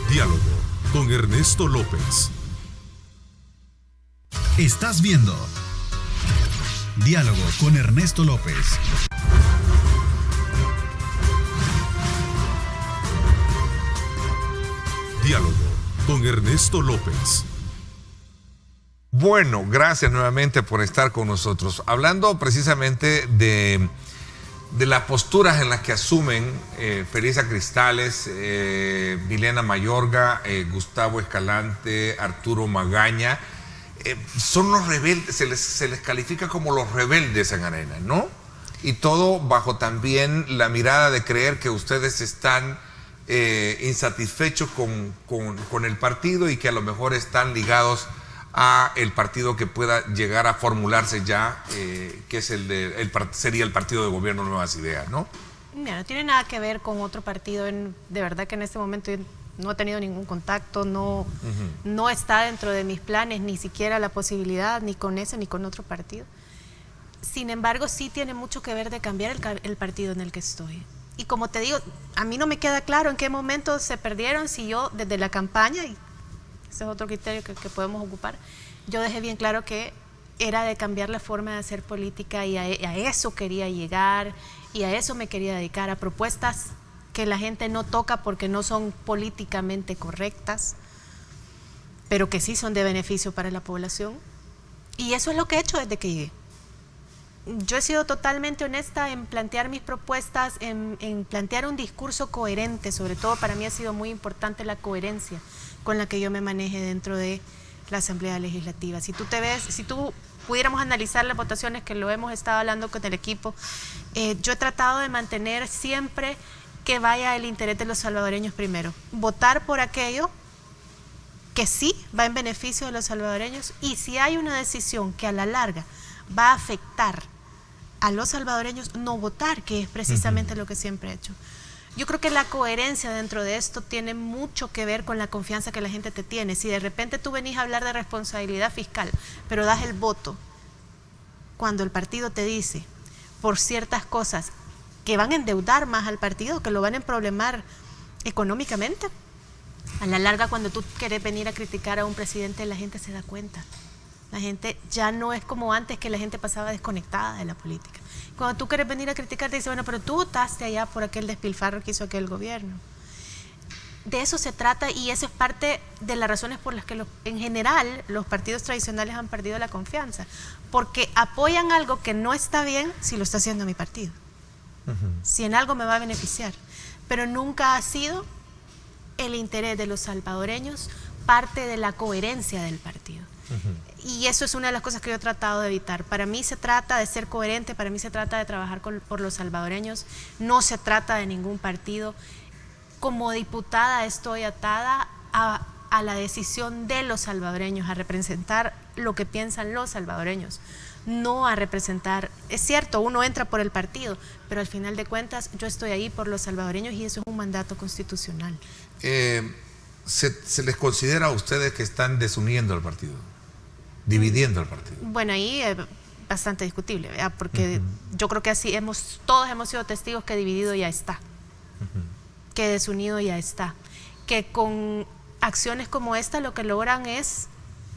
Diálogo con Ernesto López. Estás viendo Diálogo con Ernesto López. Diálogo con Ernesto López. Bueno, gracias nuevamente por estar con nosotros. Hablando precisamente de las posturas en las que asumen Felisa Cristales, Vilena Mayorga, Gustavo Escalante, Arturo Magaña, son los rebeldes, se les califica como los rebeldes en Arena, ¿no? Y todo bajo también la mirada de creer que ustedes están insatisfechos con el partido y que a lo mejor están ligados a el partido que pueda llegar a formularse ya, que es sería el partido de gobierno Nuevas Ideas, ¿no? Mira, no tiene nada que ver con otro partido. De verdad que en este momento yo no he tenido ningún contacto, no está dentro de mis planes, ni siquiera la posibilidad, ni con ese ni con otro partido. Sin embargo, sí tiene mucho que ver de cambiar el partido en el que estoy. Y como te digo, a mí no me queda claro en qué momento se perdieron, si yo desde la campaña, y ese es otro criterio que podemos ocupar, yo dejé bien claro que era de cambiar la forma de hacer política y a eso quería llegar y a eso me quería dedicar, a propuestas que la gente no toca porque no son políticamente correctas, pero que sí son de beneficio para la población. Y eso es lo que he hecho desde que llegué. Yo he sido totalmente honesta en plantear mis propuestas, en plantear un discurso coherente. Sobre todo para mí ha sido muy importante la coherencia con la que yo me maneje dentro de la Asamblea Legislativa. Si tú pudiéramos analizar las votaciones, que lo hemos estado hablando con el equipo, yo he tratado de mantener siempre que vaya el interés de los salvadoreños primero. Votar por aquello que sí va en beneficio de los salvadoreños, y si hay una decisión que a la larga va a afectar a los salvadoreños, no votar, que es precisamente lo que siempre he hecho. Yo creo que la coherencia dentro de esto tiene mucho que ver con la confianza que la gente te tiene. Si de repente tú venís a hablar de responsabilidad fiscal, pero das el voto cuando el partido te dice por ciertas cosas que van a endeudar más al partido, que lo van a emproblemar económicamente, a la larga, cuando tú quieres venir a criticar a un presidente, la gente se da cuenta. La gente ya no es como antes, que la gente pasaba desconectada de la política. Cuando tú quieres venir a criticar, te dice, bueno, pero tú votaste allá por aquel despilfarro que hizo aquel gobierno. De eso se trata, y eso es parte de las razones por las que en general los partidos tradicionales han perdido la confianza, porque apoyan algo que no está bien si lo está haciendo mi partido, si en algo me va a beneficiar, pero nunca ha sido el interés de los salvadoreños parte de la coherencia del partido. Y eso es una de las cosas que yo he tratado de evitar. Para mí se trata de ser coherente, para mí se trata de trabajar por los salvadoreños, no se trata de ningún partido. Como diputada estoy atada a la decisión de los salvadoreños, a representar lo que piensan los salvadoreños, no a representar. Es cierto, uno entra por el partido, pero al final de cuentas yo estoy ahí por los salvadoreños, y eso es un mandato constitucional. ¿Se les considera a ustedes que están desuniendo al partido, dividiendo al partido? Bueno, ahí es bastante discutible, ¿verdad? Porque yo creo que así todos hemos sido testigos que dividido ya está, que desunido ya está, que con acciones como esta lo que logran es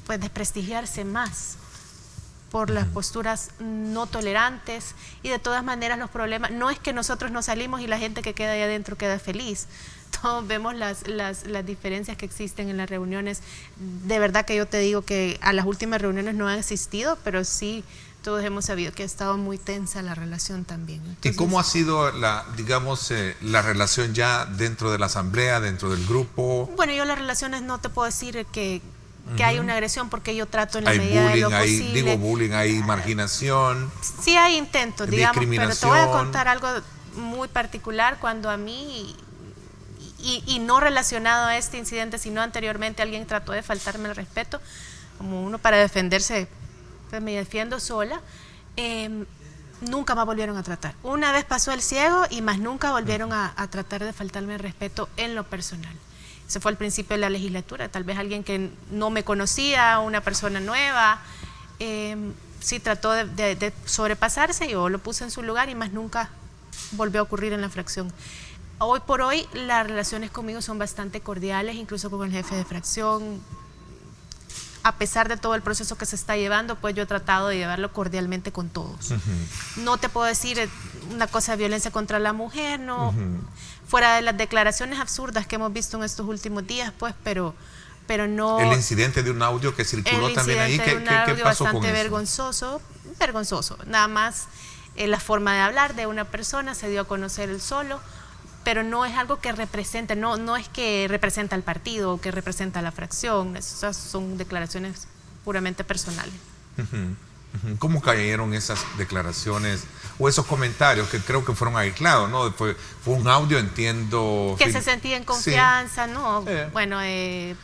pues desprestigiarse más por las posturas no tolerantes, y de todas maneras los problemas, no es que nosotros nos salimos y la gente que queda ahí adentro queda feliz. Todos vemos las diferencias que existen en las reuniones. De verdad que yo te digo que a las últimas reuniones no han asistido, pero sí todos hemos sabido que ha estado muy tensa la relación también. Entonces, ¿y cómo ha sido la relación ya dentro de la asamblea, dentro del grupo? Bueno, yo las relaciones no te puedo decir que hay una agresión, porque yo trato en la medida de lo posible. Digo bullying, hay marginación. Sí hay intentos, digamos, pero te voy a contar algo muy particular. Cuando a mí, y no relacionado a este incidente, sino anteriormente, alguien trató de faltarme el respeto, como uno para defenderse, pues me defiendo sola, nunca más volvieron a tratar. Una vez pasó el ciego y más nunca volvieron a tratar de faltarme el respeto en lo personal. Ese fue al principio de la legislatura. Tal vez alguien que no me conocía, una persona nueva, sí trató de sobrepasarse, y yo lo puse en su lugar y más nunca volvió a ocurrir en la fracción. Hoy por hoy las relaciones conmigo son bastante cordiales, incluso con el jefe de fracción. A pesar de todo el proceso que se está llevando, pues yo he tratado de llevarlo cordialmente con todos. No te puedo decir una cosa de violencia contra la mujer, no, fuera de las declaraciones absurdas que hemos visto en estos últimos días, pues, pero no. El incidente de un audio que circuló también ahí, ¿qué pasó con eso? Vergonzoso. Nada más la forma de hablar de una persona, se dio a conocer él solo, pero no es algo que representa, no es que representa al partido o que representa a la fracción. Esas son declaraciones puramente personales. ¿Cómo cayeron esas declaraciones o esos comentarios que creo que fueron aislados, ¿no? Fue un audio, entiendo. Que se sentía en confianza, sí. ¿no? Bueno,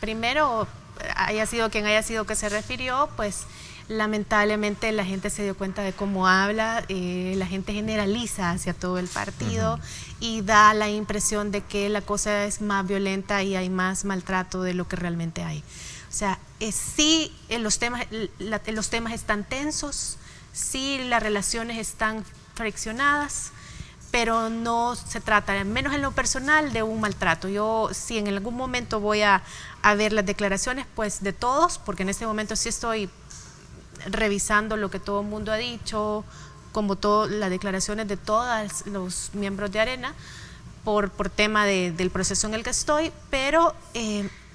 primero, haya sido quien haya sido que se refirió, pues lamentablemente la gente se dio cuenta de cómo habla, la gente generaliza hacia todo el partido y da la impresión de que la cosa es más violenta y hay más maltrato de lo que realmente hay. O sea, sí, los temas están tensos, sí, las relaciones están friccionadas, pero no se trata, menos en lo personal, de un maltrato. Yo, si en algún momento voy a ver las declaraciones, pues de todos, porque en este momento sí estoy revisando lo que todo el mundo ha dicho, como todas las declaraciones de todos los miembros de Arena, por tema del proceso en el que estoy, pero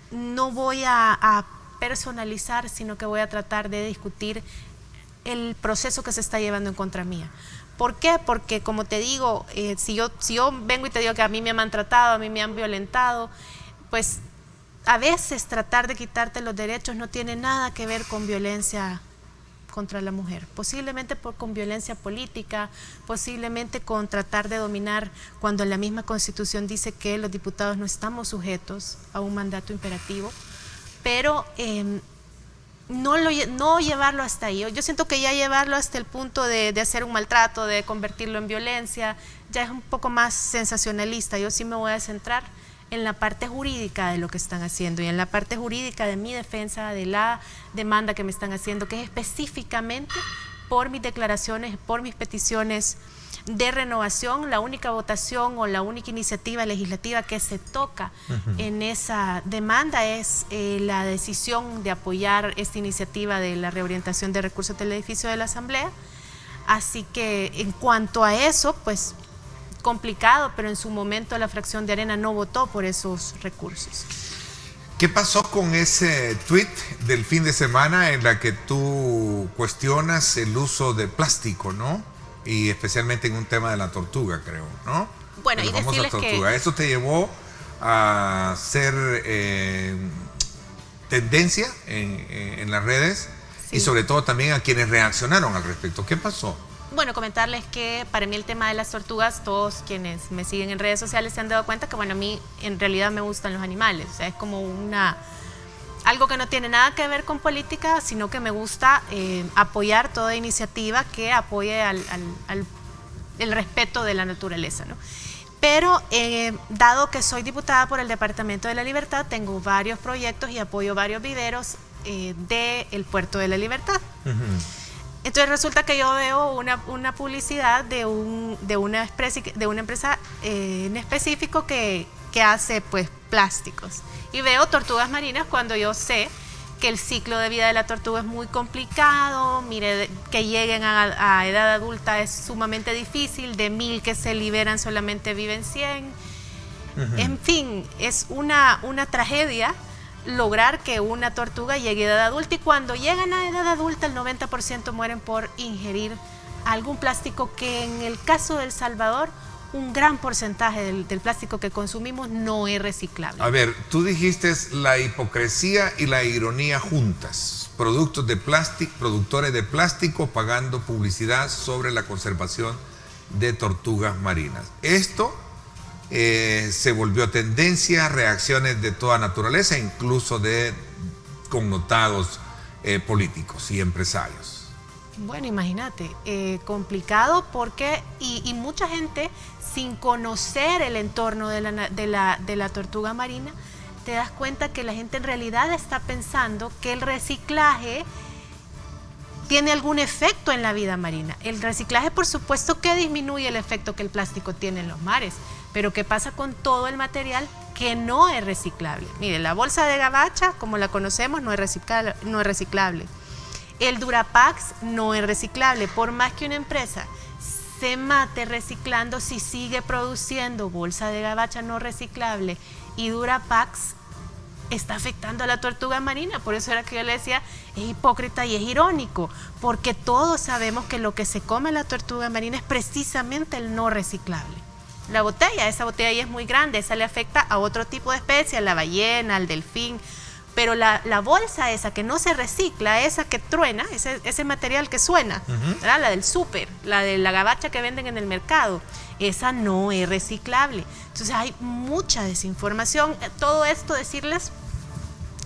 no voy a personalizar, sino que voy a tratar de discutir el proceso que se está llevando en contra mía. ¿Por qué? Porque, como te digo, si yo vengo y te digo que a mí me han maltratado, a mí me han violentado, pues a veces tratar de quitarte los derechos no tiene nada que ver con violencia contra la mujer, posiblemente con violencia política, posiblemente con tratar de dominar, cuando la misma Constitución dice que los diputados no estamos sujetos a un mandato imperativo, pero no llevarlo hasta ahí. Yo siento que ya llevarlo hasta el punto de hacer un maltrato, de convertirlo en violencia, ya es un poco más sensacionalista. Yo sí me voy a centrar en la parte jurídica de lo que están haciendo y en la parte jurídica de mi defensa, de la demanda que me están haciendo, que es específicamente por mis declaraciones, por mis peticiones de renovación. La única votación o la única iniciativa legislativa que se toca en esa demanda es la decisión de apoyar esta iniciativa de la reorientación de recursos del edificio de la Asamblea. Así que en cuanto a eso, pues complicado, pero en su momento la fracción de Arena no votó por esos recursos. ¿Qué pasó con ese tweet del fin de semana en la que tú cuestionas el uso de plástico, ¿no? Y especialmente en un tema de la tortuga, creo, ¿no? Bueno, y decirles que eso te llevó a ser tendencia en las redes, sí, y sobre todo también a quienes reaccionaron al respecto. ¿Qué pasó? Bueno, comentarles que para mí el tema de las tortugas, todos quienes me siguen en redes sociales se han dado cuenta que, bueno, a mí en realidad me gustan los animales. O sea, es como algo que no tiene nada que ver con política, sino que me gusta apoyar toda iniciativa que apoye el respeto de la naturaleza, ¿no? Pero dado que soy diputada por el Departamento de la Libertad, tengo varios proyectos y apoyo varios viveros del Puerto de la Libertad. Entonces resulta que yo veo una publicidad de una empresa en específico que hace pues plásticos, y veo tortugas marinas cuando yo sé que el ciclo de vida de la tortuga es muy complicado. Mire, que lleguen a edad adulta es sumamente difícil, de 1000 que se liberan solamente viven 100. En fin, es una tragedia lograr que una tortuga llegue a edad adulta, y cuando llegan a edad adulta el 90% mueren por ingerir algún plástico que, en el caso de El Salvador, un gran porcentaje del plástico que consumimos no es reciclable. A ver, tú dijiste la hipocresía y la ironía juntas. Productores de plástico pagando publicidad sobre la conservación de tortugas marinas. Esto se volvió tendencia, reacciones de toda naturaleza, incluso de connotados políticos y empresarios. Bueno, imagínate, complicado porque, y mucha gente, sin conocer el entorno de la tortuga marina, te das cuenta que la gente en realidad está pensando que el reciclaje tiene algún efecto en la vida marina. El reciclaje, por supuesto, que disminuye el efecto que el plástico tiene en los mares, pero ¿qué pasa con todo el material que no es reciclable? Mire, la bolsa de gabacha, como la conocemos, no es reciclable. El Durapax no es reciclable. Por más que una empresa se mate reciclando, si sigue produciendo bolsa de gabacha no reciclable y Durapax, está afectando a la tortuga marina. Por eso era que yo le decía, es hipócrita y es irónico, porque todos sabemos que lo que se come la tortuga marina es precisamente el no reciclable. La botella, esa botella ahí es muy grande, esa le afecta a otro tipo de especies, a la ballena, al delfín, Pero la bolsa esa que no se recicla, esa que truena, ese material que suena, ¿verdad? La del súper, la de la gabacha que venden en el mercado, esa no es reciclable. Entonces hay mucha desinformación. Todo esto decirles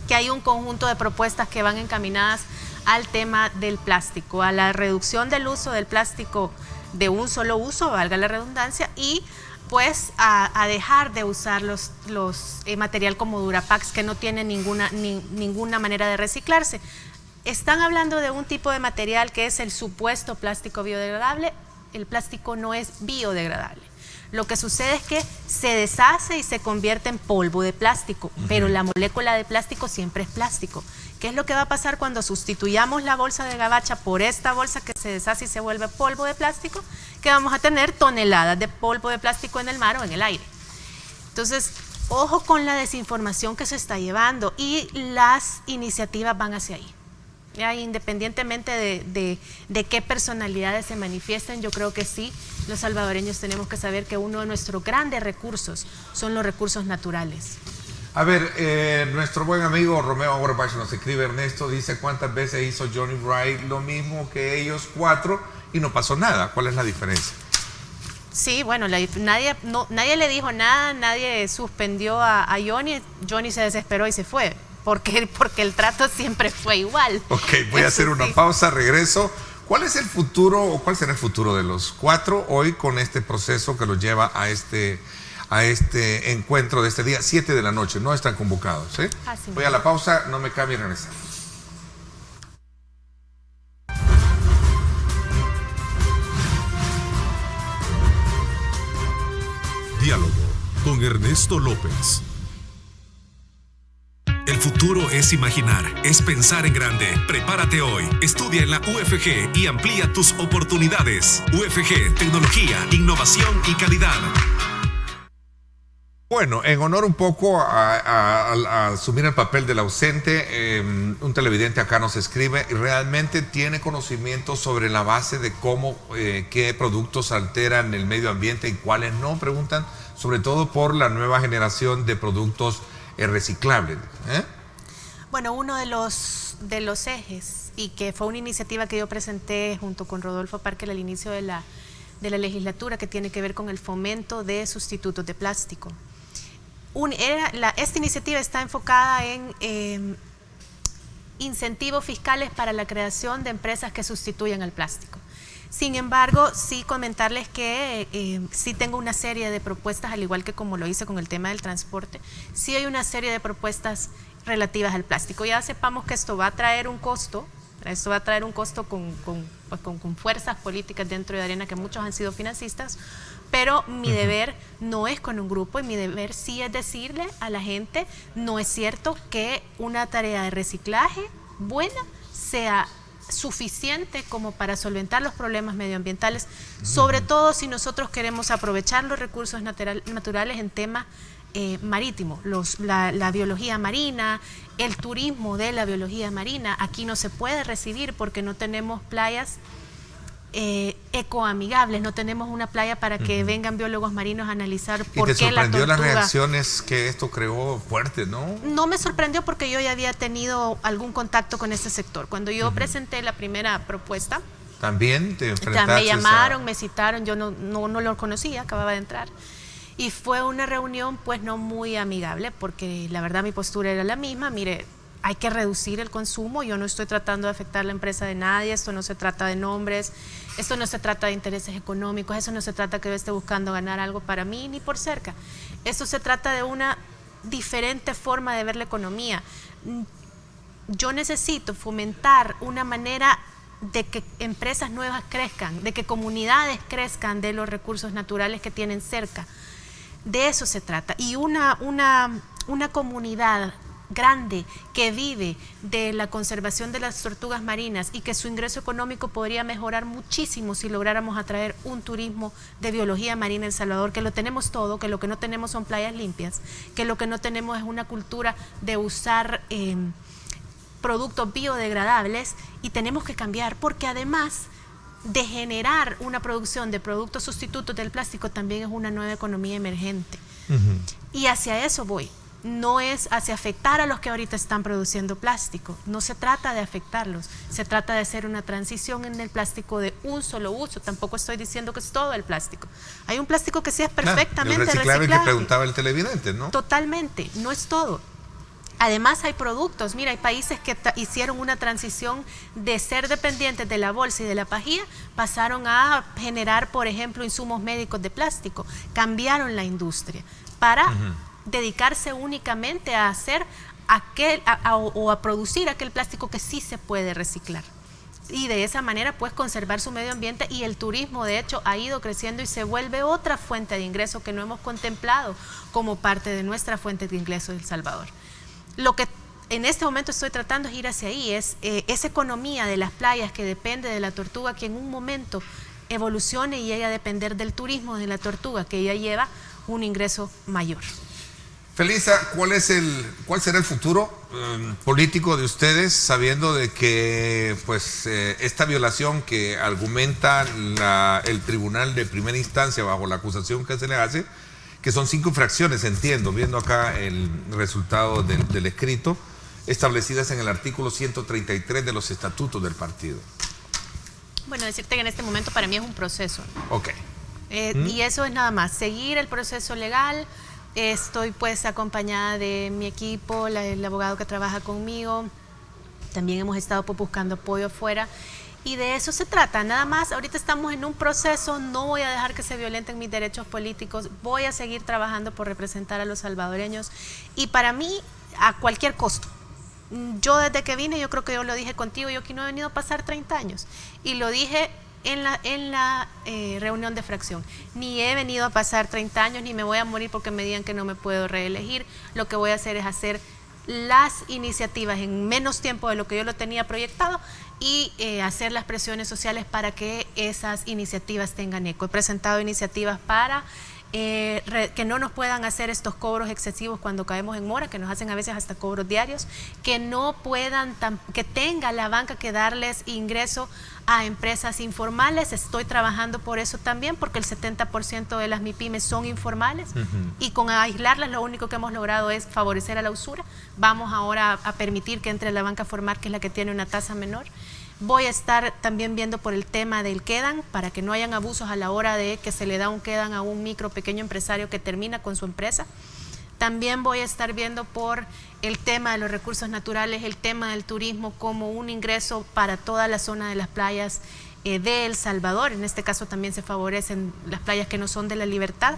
que hay un conjunto de propuestas que van encaminadas al tema del plástico, a la reducción del uso del plástico de un solo uso, valga la redundancia, y pues a dejar de usar los material como Durapax, que no tiene ninguna manera de reciclarse. Están hablando de un tipo de material que es el supuesto plástico biodegradable. El plástico no es biodegradable. Lo que sucede es que se deshace y se convierte en polvo de plástico, pero la molécula de plástico siempre es plástico. ¿Qué es lo que va a pasar cuando sustituyamos la bolsa de gabacha por esta bolsa que se deshace y se vuelve polvo de plástico? Que vamos a tener toneladas de polvo de plástico en el mar o en el aire. Entonces, ojo con la desinformación que se está llevando, y las iniciativas van hacia ahí. Ya, independientemente de qué personalidades se manifiesten, yo creo que sí, los salvadoreños tenemos que saber que uno de nuestros grandes recursos son los recursos naturales. A ver, nuestro buen amigo Romeo Auerbach nos escribe, Ernesto, dice cuántas veces hizo Johnny Wright lo mismo que ellos 4 y no pasó nada. ¿Cuál es la diferencia? Sí, bueno, nadie le dijo nada, nadie suspendió a Johnny. Johnny se desesperó y se fue. Porque el trato siempre fue igual. Ok, voy a hacer una pausa, regreso. ¿Cuál es el futuro o cuál será el futuro de los 4 hoy con este proceso que los lleva a este encuentro de este día, 7 de la noche? No están convocados, ¿sí? Voy a la pausa, no me cambie y regresamos. Diálogo con Ernesto López. El futuro es imaginar, es pensar en grande. Prepárate hoy, estudia en la UFG y amplía tus oportunidades. UFG, tecnología, innovación y calidad. Bueno, en honor un poco a asumir el papel del ausente, un televidente acá nos escribe y realmente tiene conocimiento sobre la base de cómo, qué productos alteran el medio ambiente y cuáles no, preguntan, sobre todo por la nueva generación de productos reciclables. Bueno, uno de los ejes, y que fue una iniciativa que yo presenté junto con Rodolfo Parker al inicio de la legislatura, que tiene que ver con el fomento de sustitutos de plástico. Esta iniciativa está enfocada en incentivos fiscales para la creación de empresas que sustituyan al plástico. Sin embargo, sí comentarles que sí tengo una serie de propuestas, al igual que como lo hice con el tema del transporte, sí hay una serie de propuestas relativas al plástico. Ya sepamos que esto va a traer un costo, con fuerzas políticas dentro de Arena, que muchos han sido financistas, pero mi deber no es con un grupo, y mi deber sí es decirle a la gente, no es cierto que una tarea de reciclaje buena sea suficiente como para solventar los problemas medioambientales, sobre todo si nosotros queremos aprovechar los recursos naturales en temas marítimos, la biología marina, el turismo de la biología marina. Aquí no se puede recibir porque no tenemos playas ecoamigables, no tenemos una playa para que vengan biólogos marinos a analizar por qué la tortuga. ¿Y te sorprendió las reacciones que esto creó fuertes, no? No me sorprendió porque yo ya había tenido algún contacto con ese sector. Cuando yo presenté la primera propuesta, ¿también te enfrentaste? Me llamaron, me citaron, yo no lo conocía, acababa de entrar. Y fue una reunión pues no muy amigable, porque la verdad mi postura era la misma. Mire, hay que reducir el consumo, yo no estoy tratando de afectar la empresa de nadie, esto no se trata de nombres, esto no se trata de intereses económicos, eso no se trata que yo esté buscando ganar algo para mí ni por cerca. Esto se trata de una diferente forma de ver la economía. Yo necesito fomentar una manera de que empresas nuevas crezcan, de que comunidades crezcan de los recursos naturales que tienen cerca. De eso se trata. Y una comunidad grande que vive de la conservación de las tortugas marinas y que su ingreso económico podría mejorar muchísimo si lográramos atraer un turismo de biología marina en El Salvador, que lo tenemos todo, que lo que no tenemos son playas limpias, que lo que no tenemos es una cultura de usar productos biodegradables, y tenemos que cambiar, porque además de generar una producción de productos sustitutos del plástico, también es una nueva economía emergente. Y hacia eso voy. no es hacia afectar a los que ahorita están produciendo plástico. No se trata de afectarlos, se trata de hacer una transición en el plástico de un solo uso. Tampoco estoy diciendo que es todo el plástico. Hay un plástico que sí es perfectamente el reciclable que preguntaba el televidente, ¿no? Totalmente, no es todo. Además hay productos, mira, hay países que hicieron una transición de ser dependientes de la bolsa y de la pajilla, pasaron a generar, por ejemplo, insumos médicos de plástico, cambiaron la industria para dedicarse únicamente a hacer o a producir aquel plástico que sí se puede reciclar. Y de esa manera pues conservar su medio ambiente, y el turismo de hecho ha ido creciendo y se vuelve otra fuente de ingreso que no hemos contemplado como parte de nuestra fuente de ingreso de El Salvador. Lo que en este momento estoy tratando es ir hacia ahí, es esa economía de las playas que depende de la tortuga, que en un momento evolucione y llegue a depender del turismo de la tortuga, que ella lleva un ingreso mayor. Felisa, ¿cuál será el futuro político de ustedes, sabiendo de que pues esta violación que argumenta el Tribunal de Primera Instancia bajo la acusación que se le hace, que son 5 infracciones, entiendo, viendo acá el resultado del escrito, establecidas en el artículo 133 de los estatutos del partido? Bueno, decirte que en este momento para mí es un proceso. Ok. Y eso es nada más, seguir el proceso legal. Estoy pues acompañada de mi equipo, el abogado que trabaja conmigo. También hemos estado pues buscando apoyo afuera. Y de eso se trata, nada más. Ahorita estamos en un proceso, no voy a dejar que se violenten mis derechos políticos. Voy a seguir trabajando por representar a los salvadoreños. Y para mí, a cualquier costo. Yo desde que vine, yo creo que yo lo dije contigo, yo aquí no he venido a pasar 30 años. Y lo dije en la reunión de fracción. Ni he venido a pasar 30 años, ni me voy a morir porque me digan que no me puedo reelegir. Lo que voy a hacer es hacer las iniciativas en menos tiempo de lo que yo lo tenía proyectado y hacer las presiones sociales para que esas iniciativas tengan eco. He presentado iniciativas para que no nos puedan hacer estos cobros excesivos cuando caemos en mora, que nos hacen a veces hasta cobros diarios, que no puedan, que tenga la banca que darles ingreso a empresas informales. Estoy trabajando por eso también, porque el 70% de las MIPYMES son informales y con aislarlas lo único que hemos logrado es favorecer a la usura. Vamos ahora a permitir que entre la banca formal, que es la que tiene una tasa menor. Voy a estar también viendo por el tema del quedan, para que no hayan abusos a la hora de que se le da un quedan a un pequeño empresario que termina con su empresa. También voy a estar viendo por el tema de los recursos naturales, el tema del turismo como un ingreso para toda la zona de las playas de El Salvador. En este caso también se favorecen las playas que no son de La Libertad.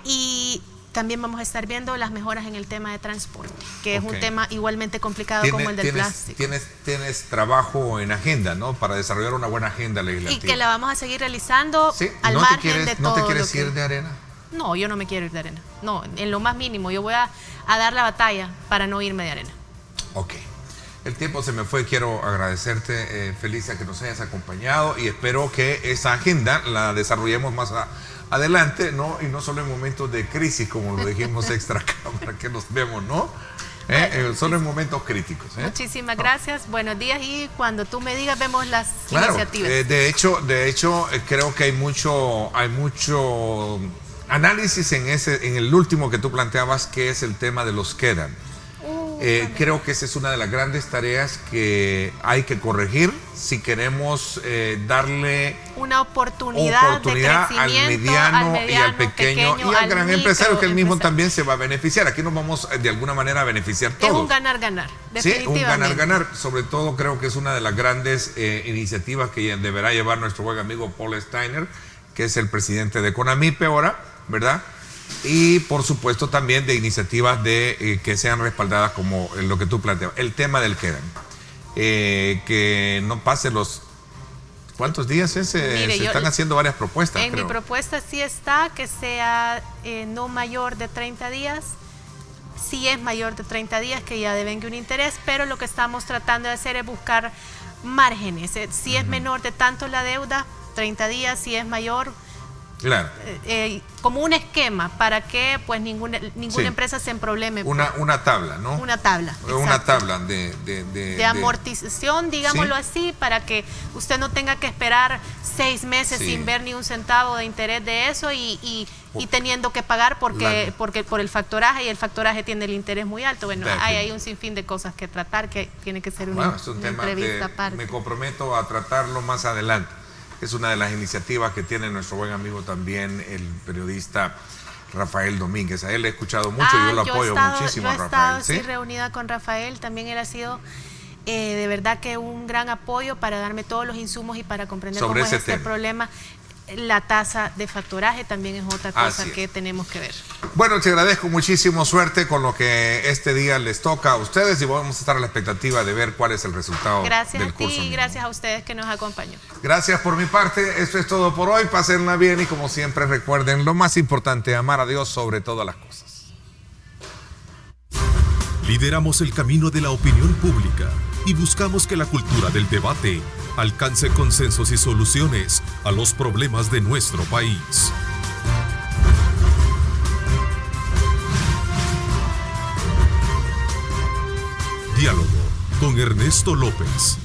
Y también vamos a estar viendo las mejoras en el tema de transporte, que es un tema igualmente complicado como el del plástico. Tienes trabajo en agenda, ¿no? Para desarrollar una buena agenda legislativa. Y que la vamos a seguir realizando, ¿sí? Al ¿No margen de todo. ¿No te quieres ir de arena? No, yo no me quiero ir de arena. No, en lo más mínimo. Yo voy a dar la batalla para no irme de arena. Ok. El tiempo se me fue. Quiero agradecerte, Felisa, que nos hayas acompañado, y espero que esa agenda la desarrollemos más adelante, ¿no? Y no solo en momentos de crisis, como lo dijimos extra cámara, que nos vemos, ¿no? Solo en momentos críticos. Muchísimas gracias. Buenos días, y cuando tú me digas vemos las iniciativas. De hecho, creo que hay mucho análisis en el último que tú planteabas, que es el tema de los quedan. Creo que esa es una de las grandes tareas que hay que corregir si queremos darle una oportunidad de crecimiento al mediano y al pequeño y al gran empresario, que él mismo también se va a beneficiar. Aquí nos vamos de alguna manera a beneficiar todos. Es un ganar-ganar, definitivamente. Sí, un ganar-ganar. Sobre todo creo que es una de las grandes iniciativas que deberá llevar nuestro buen amigo Paul Steiner, que es el presidente de CONAMIPE ahora, ¿verdad? Y por supuesto también de iniciativas que sean respaldadas como lo que tú planteabas. El tema del quedan, que no pase los... ¿Cuántos días es? Mire, se están haciendo varias propuestas, en mi propuesta sí está que sea no mayor de 30 días. Si es mayor de 30 días, que ya devenga un interés, pero lo que estamos tratando de hacer es buscar márgenes. Si es menor de tanto la deuda, 30 días, si es mayor, Claro. Como un esquema para que pues ninguna Sí. empresa se emprobleme. Una tabla, ¿no? Una tabla. Una exacto. tabla de amortización, digámoslo Sí. así, para que usted no tenga que esperar 6 meses Sí. sin ver ni un centavo de interés de eso y teniendo que pagar por el factoraje, y el factoraje tiene el interés muy alto. Bueno, hay un sinfín de cosas que tratar, que tiene que ser una es un tema entrevista que aparte. me comprometo a tratarlo más adelante. Es una de las iniciativas que tiene nuestro buen amigo también, el periodista Rafael Domínguez. A él le he escuchado mucho y yo lo apoyo muchísimo a Yo he Rafael. estado sí, reunida con Rafael, también él ha sido de verdad que un gran apoyo para darme todos los insumos y para comprender Sobre cómo es ese este tema. problema. La tasa de factoraje también es otra cosa Así es. que tenemos que ver. Bueno, te agradezco muchísimo, suerte con lo que este día les toca a ustedes y vamos a estar a la expectativa de ver cuál es el resultado Gracias del a ti curso. y gracias a ustedes que nos acompañan. Gracias por mi parte, esto es todo por hoy, pásenla bien y como siempre recuerden lo más importante, amar a Dios sobre todas las cosas. Lideramos el camino de la opinión pública y buscamos que la cultura del debate alcance consensos y soluciones a los problemas de nuestro país. Diálogo con Ernesto López.